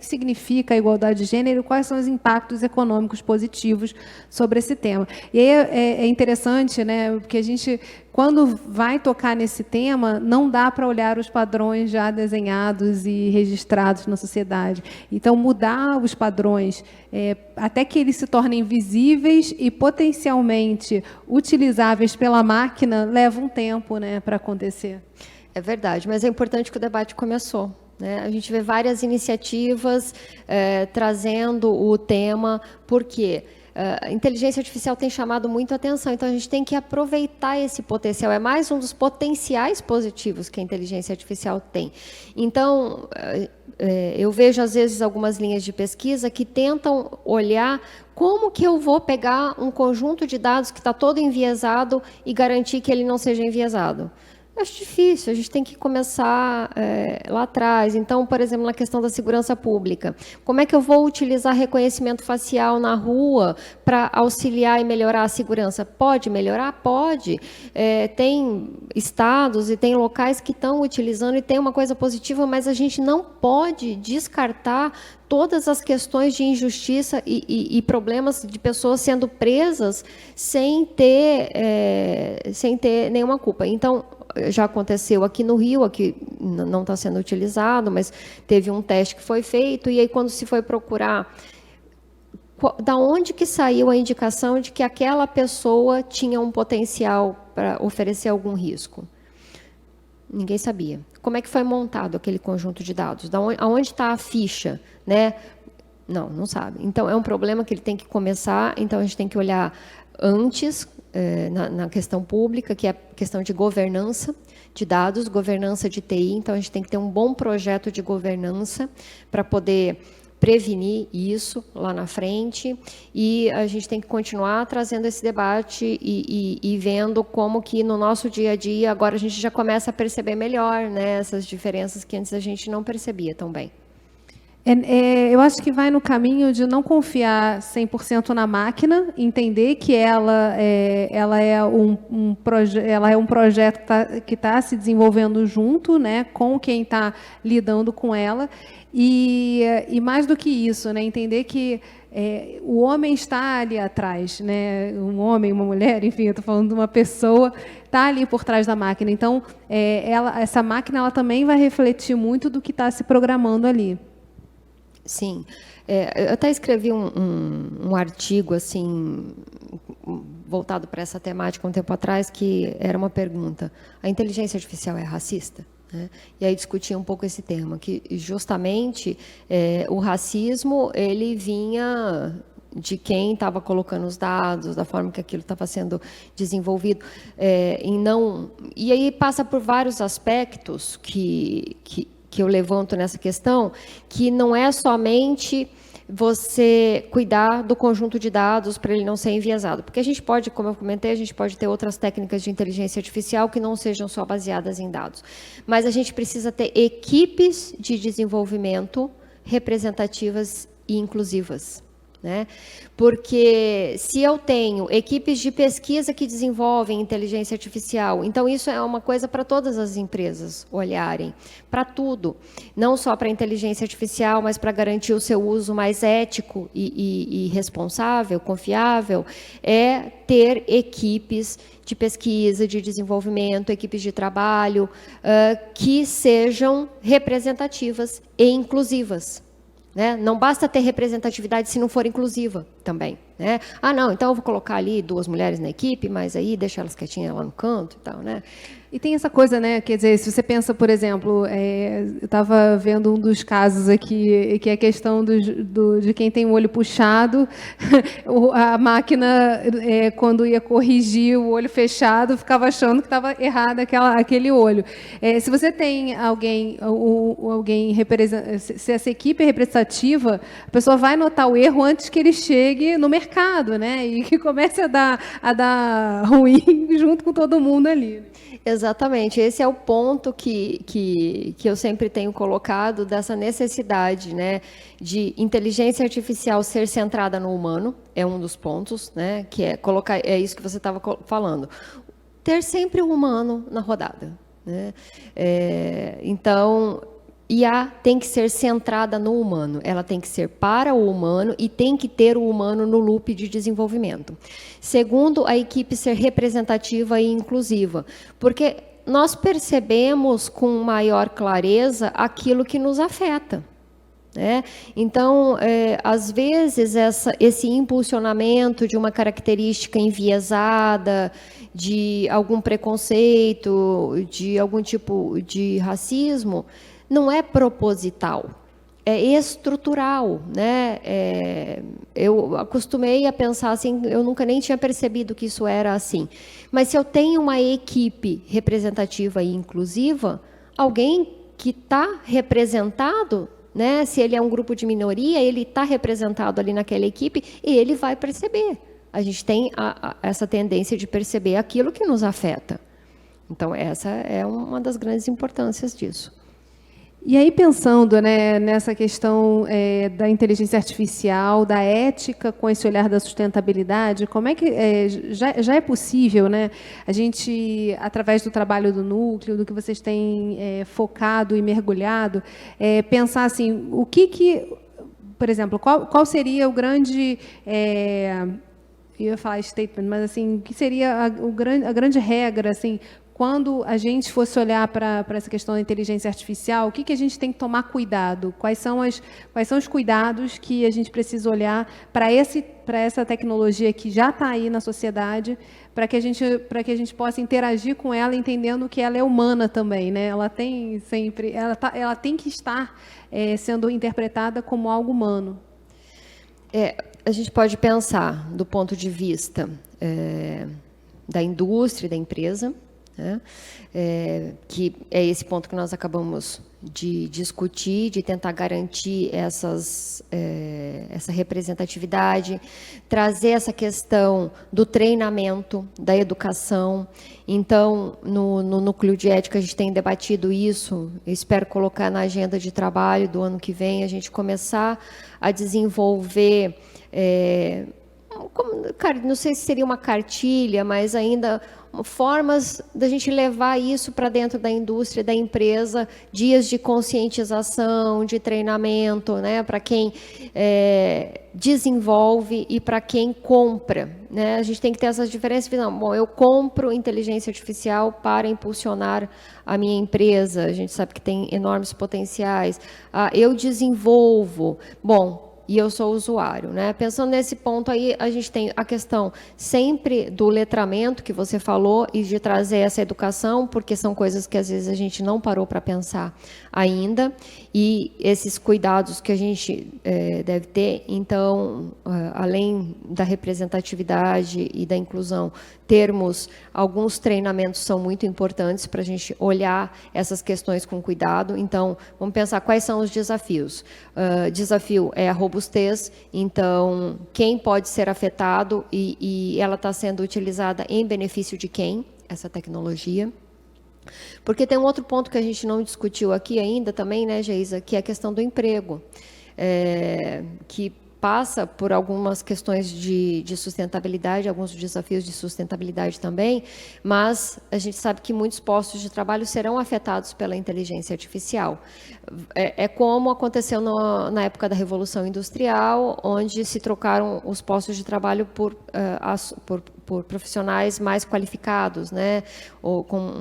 significa a igualdade de gênero, quais são os impactos econômicos positivos sobre esse tema. E aí é interessante, né, porque a gente, quando vai tocar nesse tema, não dá para olhar os padrões já desenhados e registrados na sociedade. Então, mudar os padrões, até que eles se tornem visíveis e potencialmente utilizáveis pela máquina, leva um tempo, né, para acontecer. É verdade, mas é importante que o debate começou, né? A gente vê várias iniciativas trazendo o tema, porque a inteligência artificial tem chamado muito a atenção, então a gente tem que aproveitar esse potencial. É mais um dos potenciais positivos que a inteligência artificial tem. Então, eu vejo, às vezes, algumas linhas de pesquisa que tentam olhar como que eu vou pegar um conjunto de dados que está todo enviesado e garantir que ele não seja enviesado. Acho difícil, a gente tem que começar lá atrás. Então, por exemplo, na questão da segurança pública, como é que eu vou utilizar reconhecimento facial na rua para auxiliar e melhorar a segurança? Pode melhorar? Pode. Tem estados e tem locais que estão utilizando e tem uma coisa positiva, mas a gente não pode descartar todas as questões de injustiça e problemas de pessoas sendo presas sem ter nenhuma culpa. Então, já aconteceu aqui no Rio, aqui não está sendo utilizado, mas teve um teste que foi feito, e aí quando se foi procurar da onde que saiu a indicação de que aquela pessoa tinha um potencial para oferecer algum risco? Ninguém sabia. Como é que foi montado aquele conjunto de dados? Aonde está a ficha, né? Não sabe. Então, é um problema que ele tem que começar, então a gente tem que olhar antes, na questão pública, que é a questão de governança de dados, governança de TI. Então, a gente tem que ter um bom projeto de governança para poder prevenir isso lá na frente, e a gente tem que continuar trazendo esse debate e vendo como que no nosso dia a dia, agora a gente já começa a perceber melhor, né, essas diferenças que antes a gente não percebia tão bem. Eu acho que vai no caminho de não confiar 100% na máquina, entender que ela é um projeto que está se desenvolvendo junto, né, com quem está lidando com ela, e mais do que isso, né, entender que o homem está ali atrás, né, um homem, uma mulher, enfim, eu estou falando de uma pessoa, está ali por trás da máquina. Então, essa máquina ela também vai refletir muito do que está se programando ali. Sim, eu até escrevi um artigo assim voltado para essa temática um tempo atrás, que era uma pergunta: a inteligência artificial é racista? Né? E aí discutia um pouco esse tema, que justamente o racismo ele vinha de quem estava colocando os dados, da forma que aquilo estava sendo desenvolvido, e aí passa por vários aspectos que eu levanto nessa questão, que não é somente você cuidar do conjunto de dados para ele não ser enviesado. Porque a gente pode, como eu comentei, a gente pode ter outras técnicas de inteligência artificial que não sejam só baseadas em dados. Mas a gente precisa ter equipes de desenvolvimento representativas e inclusivas. Né? Porque se eu tenho equipes de pesquisa que desenvolvem inteligência artificial, então isso é uma coisa para todas as empresas olharem, para tudo, não só para a inteligência artificial, mas para garantir o seu uso mais ético e responsável, confiável, é ter equipes de pesquisa, de desenvolvimento, equipes de trabalho, que sejam representativas e inclusivas. Né? Não basta ter representatividade se não for inclusiva também. Né? Ah, não, então eu vou colocar ali 2 mulheres na equipe, mas aí deixa elas quietinhas lá no canto e tal, né? E tem essa coisa, né? Quer dizer, se você pensa, por exemplo, eu estava vendo um dos casos aqui, que é a questão de quem tem o olho puxado, a máquina, quando ia corrigir o olho fechado, ficava achando que estava errado aquele olho. Se você tem alguém se essa equipe é representativa, a pessoa vai notar o erro antes que ele chegue no mercado, né? E que comece a dar ruim junto com todo mundo ali. Exatamente, esse é o ponto que eu sempre tenho colocado dessa necessidade, né, de inteligência artificial ser centrada no humano, é um dos pontos, né, que é isso que você estava falando, ter sempre o humano na rodada, né, então IA tem que ser centrada no humano, ela tem que ser para o humano e tem que ter o humano no loop de desenvolvimento. Segundo, a equipe ser representativa e inclusiva, porque nós percebemos com maior clareza aquilo que nos afeta. Né? Então, às vezes, esse impulsionamento de uma característica enviesada, de algum preconceito, de algum tipo de racismo, não é proposital, é estrutural, né? Eu acostumei a pensar assim, eu nunca nem tinha percebido que isso era assim. Mas se eu tenho uma equipe representativa e inclusiva, alguém que está representado, né? Se ele é um grupo de minoria, ele está representado ali naquela equipe e ele vai perceber. A gente tem essa tendência de perceber aquilo que nos afeta. Então, essa é uma das grandes importâncias disso. E aí, pensando, né, nessa questão da inteligência artificial, da ética com esse olhar da sustentabilidade, como é que já é possível, né, a gente, através do trabalho do núcleo, do que vocês têm focado e mergulhado, pensar assim, por exemplo, qual seria o grande... eu ia falar statement, mas assim, o que seria a grande regra, assim, quando a gente fosse olhar para essa questão da inteligência artificial, o que a gente tem que tomar cuidado? Quais são os cuidados que a gente precisa olhar para essa tecnologia que já está aí na sociedade, para que a gente possa interagir com ela, entendendo que ela é humana também, né? Ela tem que estar sendo interpretada como algo humano. A gente pode pensar do ponto de vista da indústria, da empresa, né? Que é esse ponto que nós acabamos de discutir, de tentar garantir essa representatividade, trazer essa questão do treinamento, da educação. Então, no núcleo de ética, a gente tem debatido isso, eu espero colocar na agenda de trabalho do ano que vem, a gente começar a desenvolver, não sei se seria uma cartilha, mas ainda formas da gente levar isso para dentro da indústria, da empresa, dias de conscientização, de treinamento, né, para quem desenvolve e para quem compra, né? A gente tem que ter essas diferenças. Bom, eu compro inteligência artificial para impulsionar a minha empresa, a gente sabe que tem enormes potenciais. Eu desenvolvo, bom, e eu sou usuário, né? Pensando nesse ponto aí, a gente tem a questão sempre do letramento que você falou e de trazer essa educação, porque são coisas que às vezes a gente não parou para pensar ainda, e esses cuidados que a gente deve ter. Então, além da representatividade e da inclusão, termos alguns treinamentos são muito importantes para a gente olhar essas questões com cuidado. Então, vamos pensar quais são os desafios. Desafio é a robusticidade robustez. Então, quem pode ser afetado e ela está sendo utilizada em benefício de quem, essa tecnologia. Porque tem um outro ponto que a gente não discutiu aqui ainda também, né, Geisa, que é a questão do emprego, que passa por algumas questões de sustentabilidade, alguns desafios de sustentabilidade também, mas a gente sabe que muitos postos de trabalho serão afetados pela inteligência artificial. É como aconteceu na época da Revolução Industrial, onde se trocaram os postos de trabalho por profissionais mais qualificados, né?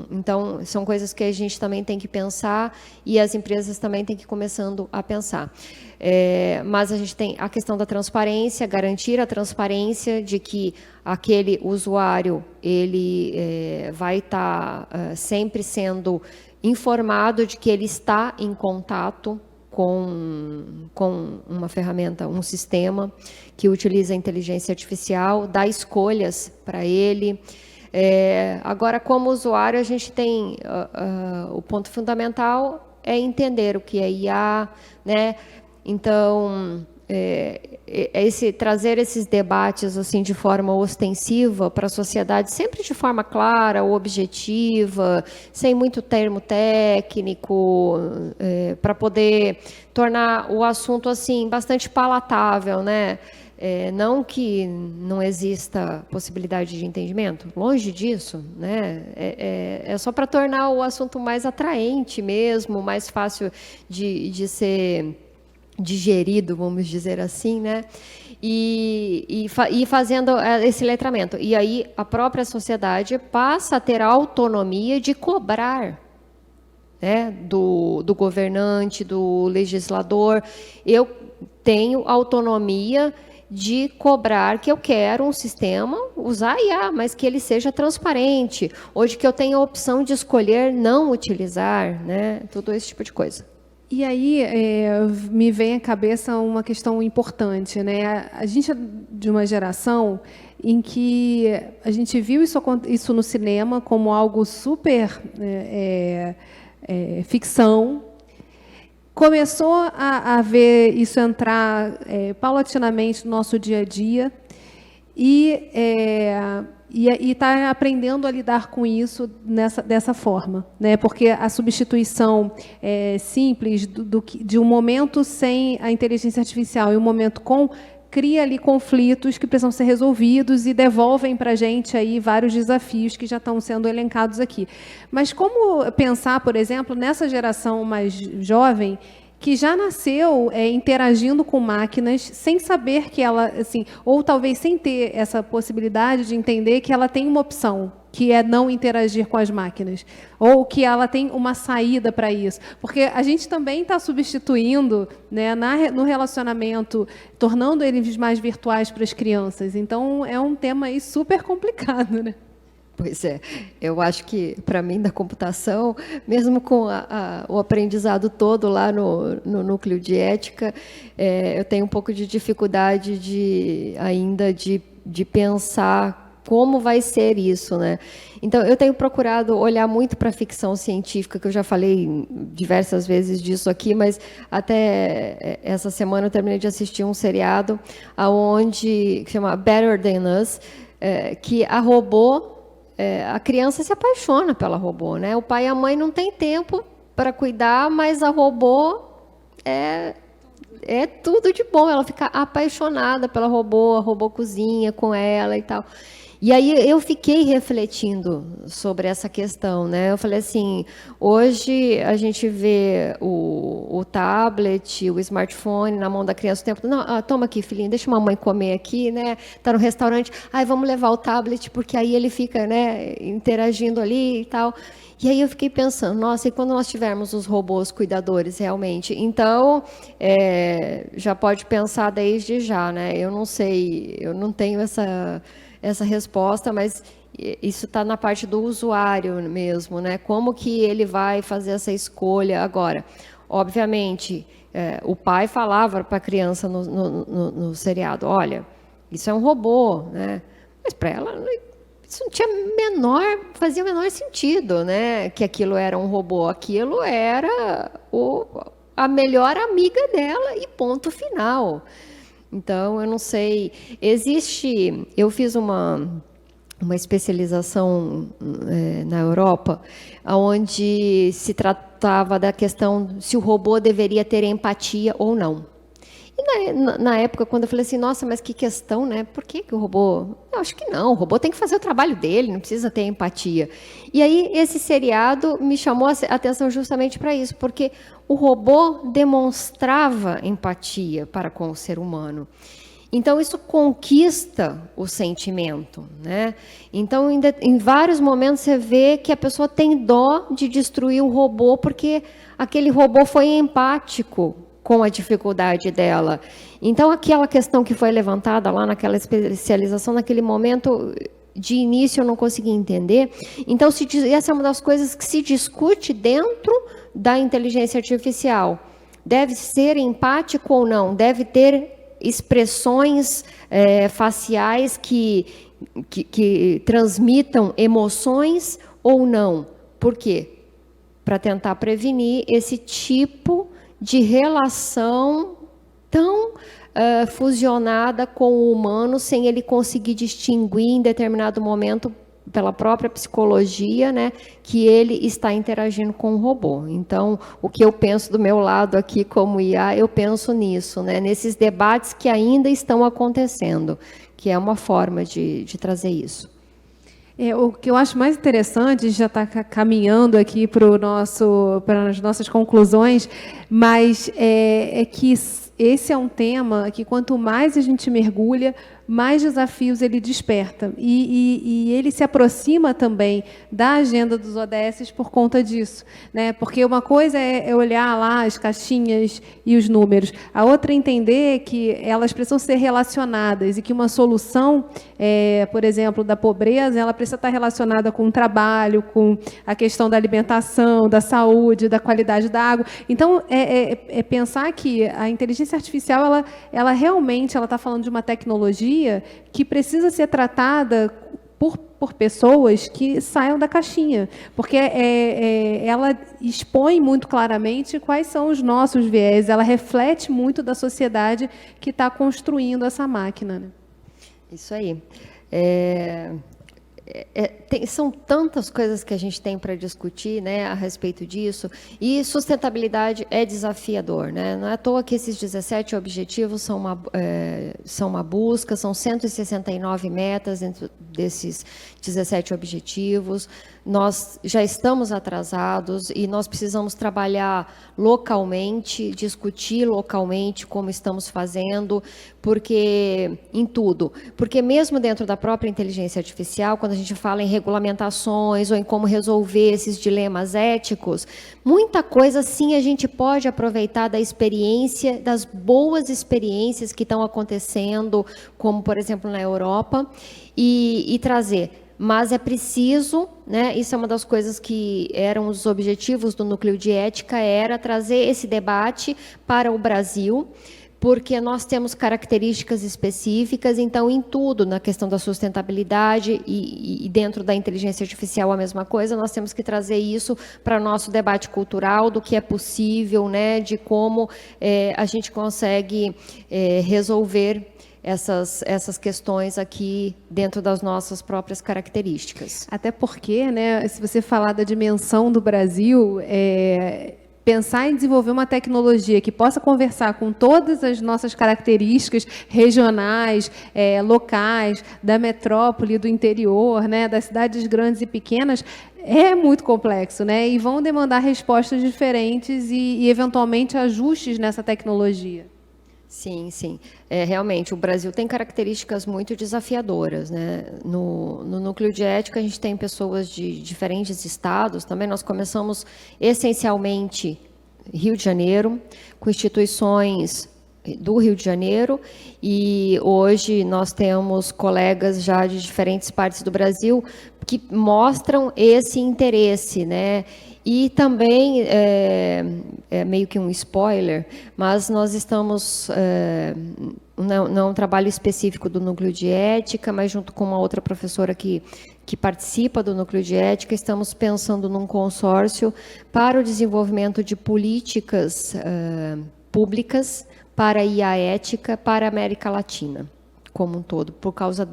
Então, são coisas que a gente também tem que pensar e as empresas também têm que ir começando a pensar. Mas a gente tem a questão da transparência, garantir a transparência de que aquele usuário ele vai estar sempre sendo informado de que ele está em contato com uma ferramenta, um sistema que utiliza a inteligência artificial, dá escolhas para ele. Agora, como usuário, a gente tem o ponto fundamental é entender o que é IA, né? Então, trazer esses debates assim de forma ostensiva para a sociedade, sempre de forma clara, objetiva, sem muito termo técnico, para poder tornar o assunto assim bastante palatável, né? Não que não exista possibilidade de entendimento, longe disso, né? É só para tornar o assunto mais atraente mesmo, mais fácil de ser digerido, vamos dizer assim, né? E fazendo esse letramento. E aí a própria sociedade passa a ter a autonomia de cobrar, né, do governante, do legislador. Eu tenho autonomia de cobrar que eu quero um sistema, usar IA, mas que ele seja transparente. Hoje que eu tenho a opção de escolher não utilizar, né? Tudo esse tipo de coisa. E aí me vem à cabeça uma questão importante, né? A gente é de uma geração em que a gente viu isso no cinema como algo super ficção, começou a ver isso entrar paulatinamente no nosso dia a dia e está aprendendo a lidar com isso dessa forma, né? Porque a substituição simples de um momento sem a inteligência artificial e um momento com cria ali conflitos que precisam ser resolvidos e devolvem para a gente aí vários desafios que já estão sendo elencados aqui. Mas como pensar, por exemplo, nessa geração mais jovem que já nasceu interagindo com máquinas sem saber que ela, assim, ou talvez sem ter essa possibilidade de entender que ela tem uma opção, que é não interagir com as máquinas, ou que ela tem uma saída para isso. Porque a gente também está substituindo, né, no relacionamento, tornando eles mais virtuais para as crianças. Então, é um tema aí super complicado, né? Pois é, eu acho que, para mim, da computação, mesmo com o aprendizado todo lá no núcleo de ética, eu tenho um pouco de dificuldade ainda de pensar como vai ser isso, né? Então, eu tenho procurado olhar muito para a ficção científica, que eu já falei diversas vezes disso aqui, mas até essa semana eu terminei de assistir um seriado que chama Better Than Us, que a robô... a criança se apaixona pela robô, né? O pai e a mãe não têm tempo para cuidar, mas a robô é tudo de bom. Ela fica apaixonada pela robô, a robô cozinha com ela e tal. E aí eu fiquei refletindo sobre essa questão, né? Eu falei assim, hoje a gente vê o tablet, o smartphone na mão da criança o tempo. Não, toma aqui, filhinho, deixa a mamãe comer aqui, né? Tá no restaurante, vamos levar o tablet, porque aí ele fica, né, interagindo ali e tal. E aí eu fiquei pensando, nossa, e quando nós tivermos os robôs cuidadores realmente? Então, já pode pensar desde já, né? Eu não sei, eu não tenho essa resposta, mas isso está na parte do usuário mesmo, né? Como que ele vai fazer essa escolha agora? Obviamente, o pai falava para a criança no seriado, olha, isso é um robô, né? Mas para ela isso não fazia o menor sentido, né? Que aquilo era um robô, aquilo era a melhor amiga dela e ponto final. Então, eu não sei, eu fiz uma especialização na Europa, onde se tratava da questão se o robô deveria ter empatia ou não. E na época, quando eu falei assim, nossa, mas que questão, né? Por que o robô... Eu acho que não, o robô tem que fazer o trabalho dele, não precisa ter empatia. E aí, esse seriado me chamou a atenção justamente para isso, porque o robô demonstrava empatia para com o ser humano. Então, isso conquista o sentimento, né? Então, em vários momentos, você vê que a pessoa tem dó de destruir o robô, porque aquele robô foi empático com a dificuldade dela. Então, aquela questão que foi levantada lá naquela especialização, naquele momento, de início eu não consegui entender. Então, essa é uma das coisas que se discute dentro da inteligência artificial. Deve ser empático ou não? Deve ter expressões faciais que transmitam emoções ou não? Por quê? Para tentar prevenir esse tipo de relação tão fusionada com o humano, sem ele conseguir distinguir em determinado momento, pela própria psicologia, né, que ele está interagindo com o robô. Então, o que eu penso do meu lado aqui como IA, eu penso nisso, né, nesses debates que ainda estão acontecendo, que é uma forma de trazer isso. O que eu acho mais interessante, já está caminhando aqui para as nossas conclusões, mas é que esse é um tema que, quanto mais a gente mergulha, mais desafios ele desperta. E ele se aproxima também da agenda dos ODS por conta disso, né? Porque uma coisa é olhar lá as caixinhas e os números, a outra é entender que elas precisam ser relacionadas e que uma solução, por exemplo, da pobreza, ela precisa estar relacionada com o trabalho, com a questão da alimentação, da saúde, da qualidade da água. Então, pensar que a inteligência artificial, ela realmente está falando de uma tecnologia que precisa ser tratada por pessoas que saiam da caixinha, porque ela expõe muito claramente quais são os nossos viés, ela reflete muito da sociedade que está construindo essa máquina, né? Isso aí. São tantas coisas que a gente tem para discutir, né, a respeito disso, e sustentabilidade é desafiador, né? Não é à toa que esses 17 objetivos são uma busca, são 169 metas dentro desses 17 objetivos. Nós já estamos atrasados e nós precisamos trabalhar localmente, discutir localmente como estamos fazendo, porque em tudo. Porque mesmo dentro da própria inteligência artificial, quando a gente fala em regulamentações ou em como resolver esses dilemas éticos, muita coisa sim a gente pode aproveitar da experiência, das boas experiências que estão acontecendo, como por exemplo na Europa, e trazer. Mas é preciso, né, isso é uma das coisas que eram os objetivos do Núcleo de Ética, era trazer esse debate para o Brasil, porque nós temos características específicas, então em tudo, na questão da sustentabilidade e dentro da inteligência artificial a mesma coisa, nós temos que trazer isso para o nosso debate cultural, do que é possível, né, de como a gente consegue resolver essas questões aqui dentro das nossas próprias características. Até porque, né, se você falar da dimensão do Brasil, pensar em desenvolver uma tecnologia que possa conversar com todas as nossas características regionais, locais, da metrópole, do interior, né, das cidades grandes e pequenas, é muito complexo, né, e vão demandar respostas diferentes e eventualmente, ajustes nessa tecnologia. Sim, sim. Realmente, o Brasil tem características muito desafiadoras, né? No Núcleo de Ética, a gente tem pessoas de diferentes estados. Também nós começamos, essencialmente, Rio de Janeiro, com instituições do Rio de Janeiro, e hoje nós temos colegas já de diferentes partes do Brasil que mostram esse interesse, né? E também é meio que um spoiler, mas nós estamos, não é um trabalho específico do Núcleo de Ética, mas junto com uma outra professora que participa do Núcleo de Ética, estamos pensando num consórcio para o desenvolvimento de políticas públicas para a IA ética para a América Latina como um todo, por causa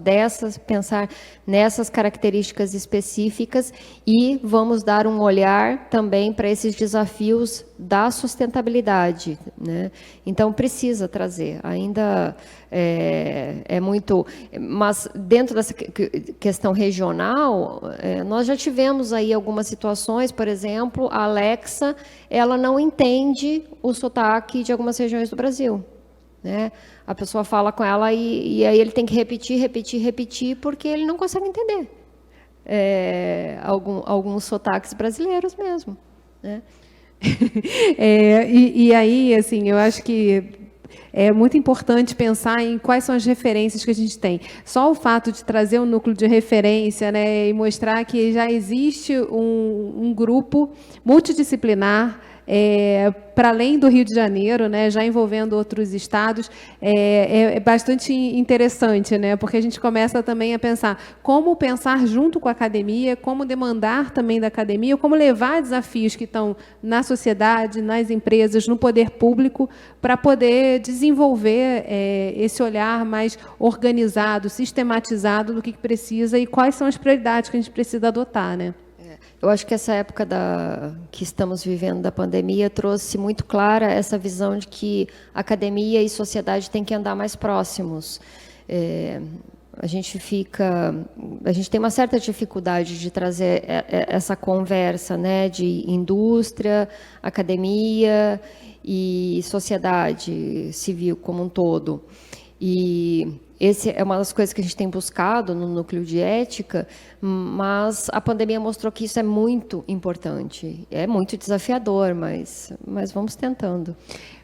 pensar nessas características específicas, e vamos dar um olhar também para esses desafios da sustentabilidade, né? Então, precisa trazer, ainda é muito, mas dentro dessa questão regional, nós já tivemos aí algumas situações, por exemplo, a Alexa, ela não entende o sotaque de algumas regiões do Brasil, né? A pessoa fala com ela e aí ele tem que repetir, porque ele não consegue entender alguns sotaques brasileiros mesmo, né? E aí, assim, eu acho que é muito importante pensar em quais são as referências que a gente tem. Só o fato de trazer um núcleo de referência, né, e mostrar que já existe um grupo multidisciplinar, para além do Rio de Janeiro, né, já envolvendo outros estados, é bastante interessante, né, porque a gente começa também a pensar como pensar junto com a academia, como demandar também da academia, como levar desafios que estão na sociedade, nas empresas, no poder público, para poder desenvolver esse olhar mais organizado, sistematizado do que precisa e quais são as prioridades que a gente precisa adotar, né? Eu acho que essa época que estamos vivendo da pandemia trouxe muito clara essa visão de que academia e sociedade têm que andar mais próximos. A gente tem uma certa dificuldade de trazer essa conversa, né, de indústria, academia e sociedade civil como um todo. E essa é uma das coisas que a gente tem buscado no Núcleo de Ética, mas a pandemia mostrou que isso é muito importante. É muito desafiador, mas vamos tentando.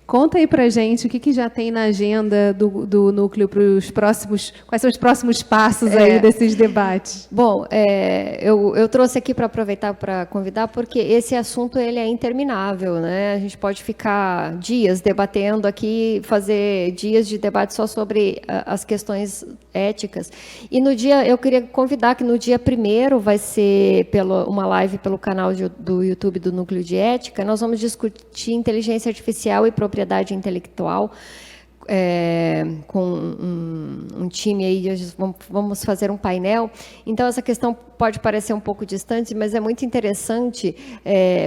Conta aí pra gente o que já tem na agenda do Núcleo para os próximos... Quais são os próximos passos aí desses debates? Bom, eu trouxe aqui para aproveitar para convidar, porque esse assunto ele é interminável, né? A gente pode ficar dias debatendo aqui, fazer dias de debate só sobre as questões éticas. E eu queria convidar que no dia 1º vai ser uma live pelo canal do YouTube do Núcleo de Ética. Nós vamos discutir inteligência artificial e propriedade intelectual, com um time aí, vamos fazer um painel. Então, essa questão pode parecer um pouco distante, mas é muito interessante,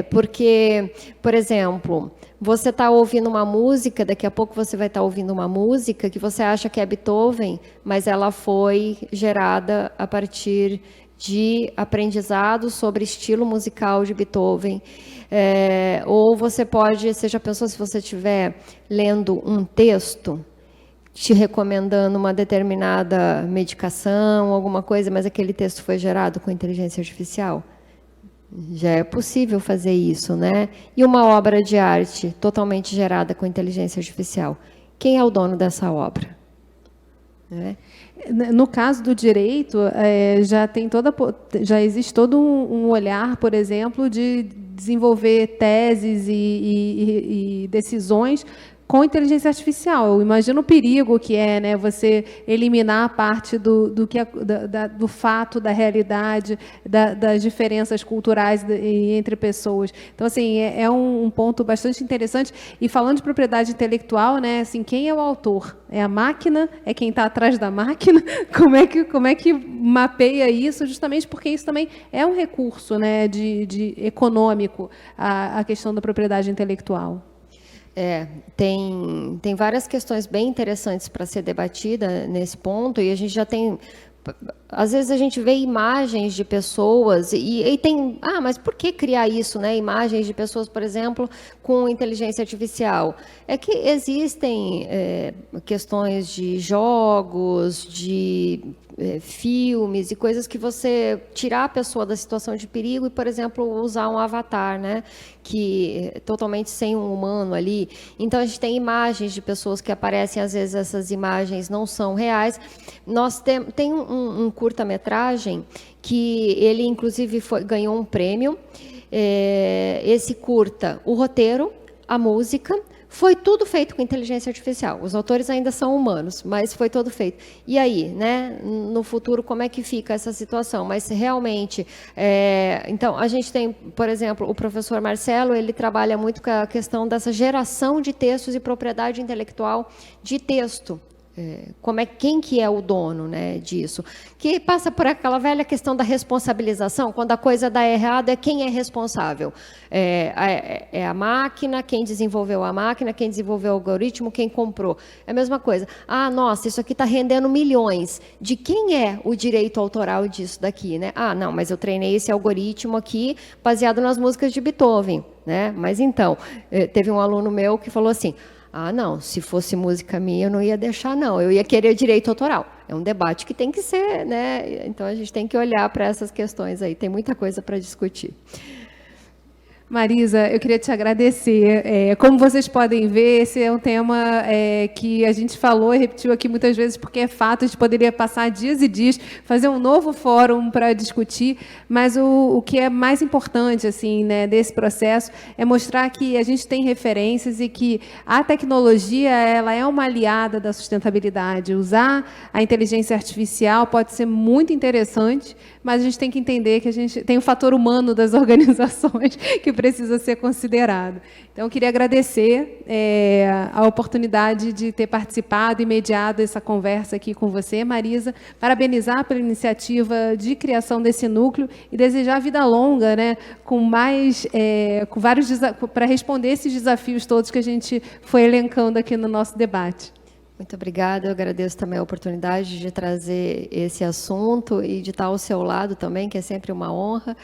porque, por exemplo, você está ouvindo uma música, daqui a pouco você vai estar ouvindo uma música que você acha que é Beethoven, mas ela foi gerada a partir de aprendizado sobre estilo musical de Beethoven. Ou você já pensou, se você estiver lendo um texto, te recomendando uma determinada medicação, alguma coisa, mas aquele texto foi gerado com inteligência artificial? Já é possível fazer isso, né? E uma obra de arte totalmente gerada com inteligência artificial? Quem é o dono dessa obra? No caso do direito, já existe todo um olhar, por exemplo, de desenvolver teses e decisões com inteligência artificial. Eu imagino o perigo que é, né, você eliminar a parte do fato, da realidade, das diferenças culturais entre pessoas. Então, assim, é um ponto bastante interessante. E falando de propriedade intelectual, né, assim, quem é o autor? É a máquina? É quem está atrás da máquina? Como é que mapeia isso? Justamente porque isso também é um recurso, né, de econômico, a questão da propriedade intelectual. Tem várias questões bem interessantes para ser debatida nesse ponto, e a gente já tem... Às vezes a gente vê imagens de pessoas e tem... mas por que criar isso, né? Imagens de pessoas, por exemplo, com inteligência artificial. É que existem questões de jogos, de filmes e coisas que você tirar a pessoa da situação de perigo e, por exemplo, usar um avatar, né? Que totalmente sem um humano ali. Então, a gente tem imagens de pessoas que aparecem, às vezes essas imagens não são reais. Nós tem um curta-metragem que ele, inclusive, ganhou um prêmio. Esse curta, o roteiro, a música. Foi tudo feito com inteligência artificial. Os autores ainda são humanos, mas foi todo feito. E aí, né? No futuro, como é que fica essa situação? Mas realmente, então a gente tem, por exemplo, o professor Marcelo, ele trabalha muito com a questão dessa geração de textos e propriedade intelectual de texto. Quem que é o dono, né, disso? Que passa por aquela velha questão da responsabilização. Quando a coisa dá errado, é quem é responsável. É a máquina, quem desenvolveu a máquina, quem desenvolveu o algoritmo, quem comprou. É a mesma coisa. Ah, nossa, isso aqui está rendendo milhões. De quem é o direito autoral disso daqui, né? Ah, não, mas eu treinei esse algoritmo aqui baseado nas músicas de Beethoven, né? Mas então, teve um aluno meu que falou assim: ah, não, se fosse música minha, eu não ia deixar, não. Eu ia querer direito autoral. É um debate que tem que ser, né? Então, a gente tem que olhar para essas questões aí. Tem muita coisa para discutir. Marisa, eu queria te agradecer. Como vocês podem ver, esse é um tema que a gente falou e repetiu aqui muitas vezes, porque é fato, a gente poderia passar dias e dias, fazer um novo fórum para discutir, mas o que é mais importante assim, né, desse processo é mostrar que a gente tem referências e que a tecnologia ela é uma aliada da sustentabilidade. Usar a inteligência artificial pode ser muito interessante, mas a gente tem que entender que a gente tem o fator humano das organizações que precisa ser considerado. Então, eu queria agradecer a oportunidade de ter participado e mediado essa conversa aqui com você, Marisa, parabenizar pela iniciativa de criação desse núcleo e desejar vida longa, né, com vários para responder esses desafios todos que a gente foi elencando aqui no nosso debate. Muito obrigada, eu agradeço também a oportunidade de trazer esse assunto e de estar ao seu lado também, que é sempre uma honra.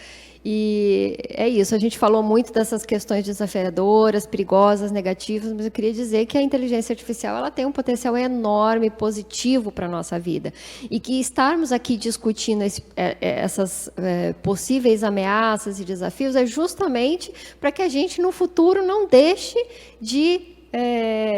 E é isso, a gente falou muito dessas questões desafiadoras, perigosas, negativas, mas eu queria dizer que a inteligência artificial ela tem um potencial enorme, positivo para a nossa vida. E que estarmos aqui discutindo essas possíveis ameaças e desafios é justamente para que a gente, no futuro, não deixe de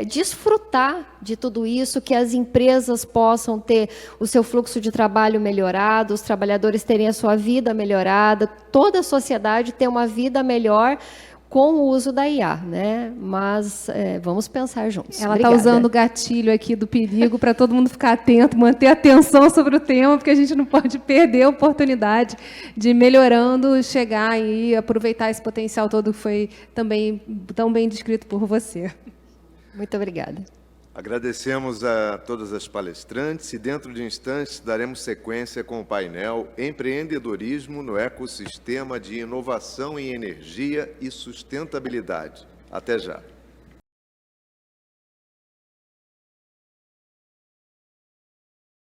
desfrutar de tudo isso, que as empresas possam ter o seu fluxo de trabalho melhorado, os trabalhadores terem a sua vida melhorada, toda a sociedade ter uma vida melhor com o uso da IA, né? Mas vamos pensar juntos. Ela está usando o gatilho aqui do perigo para todo mundo ficar atento, manter a atenção sobre o tema, porque a gente não pode perder a oportunidade de melhorando, chegar e aproveitar esse potencial todo que foi também tão bem descrito por você. Muito obrigada. Agradecemos a todas as palestrantes e, dentro de instantes, daremos sequência com o painel Empreendedorismo no Ecossistema de Inovação em Energia e Sustentabilidade. Até já.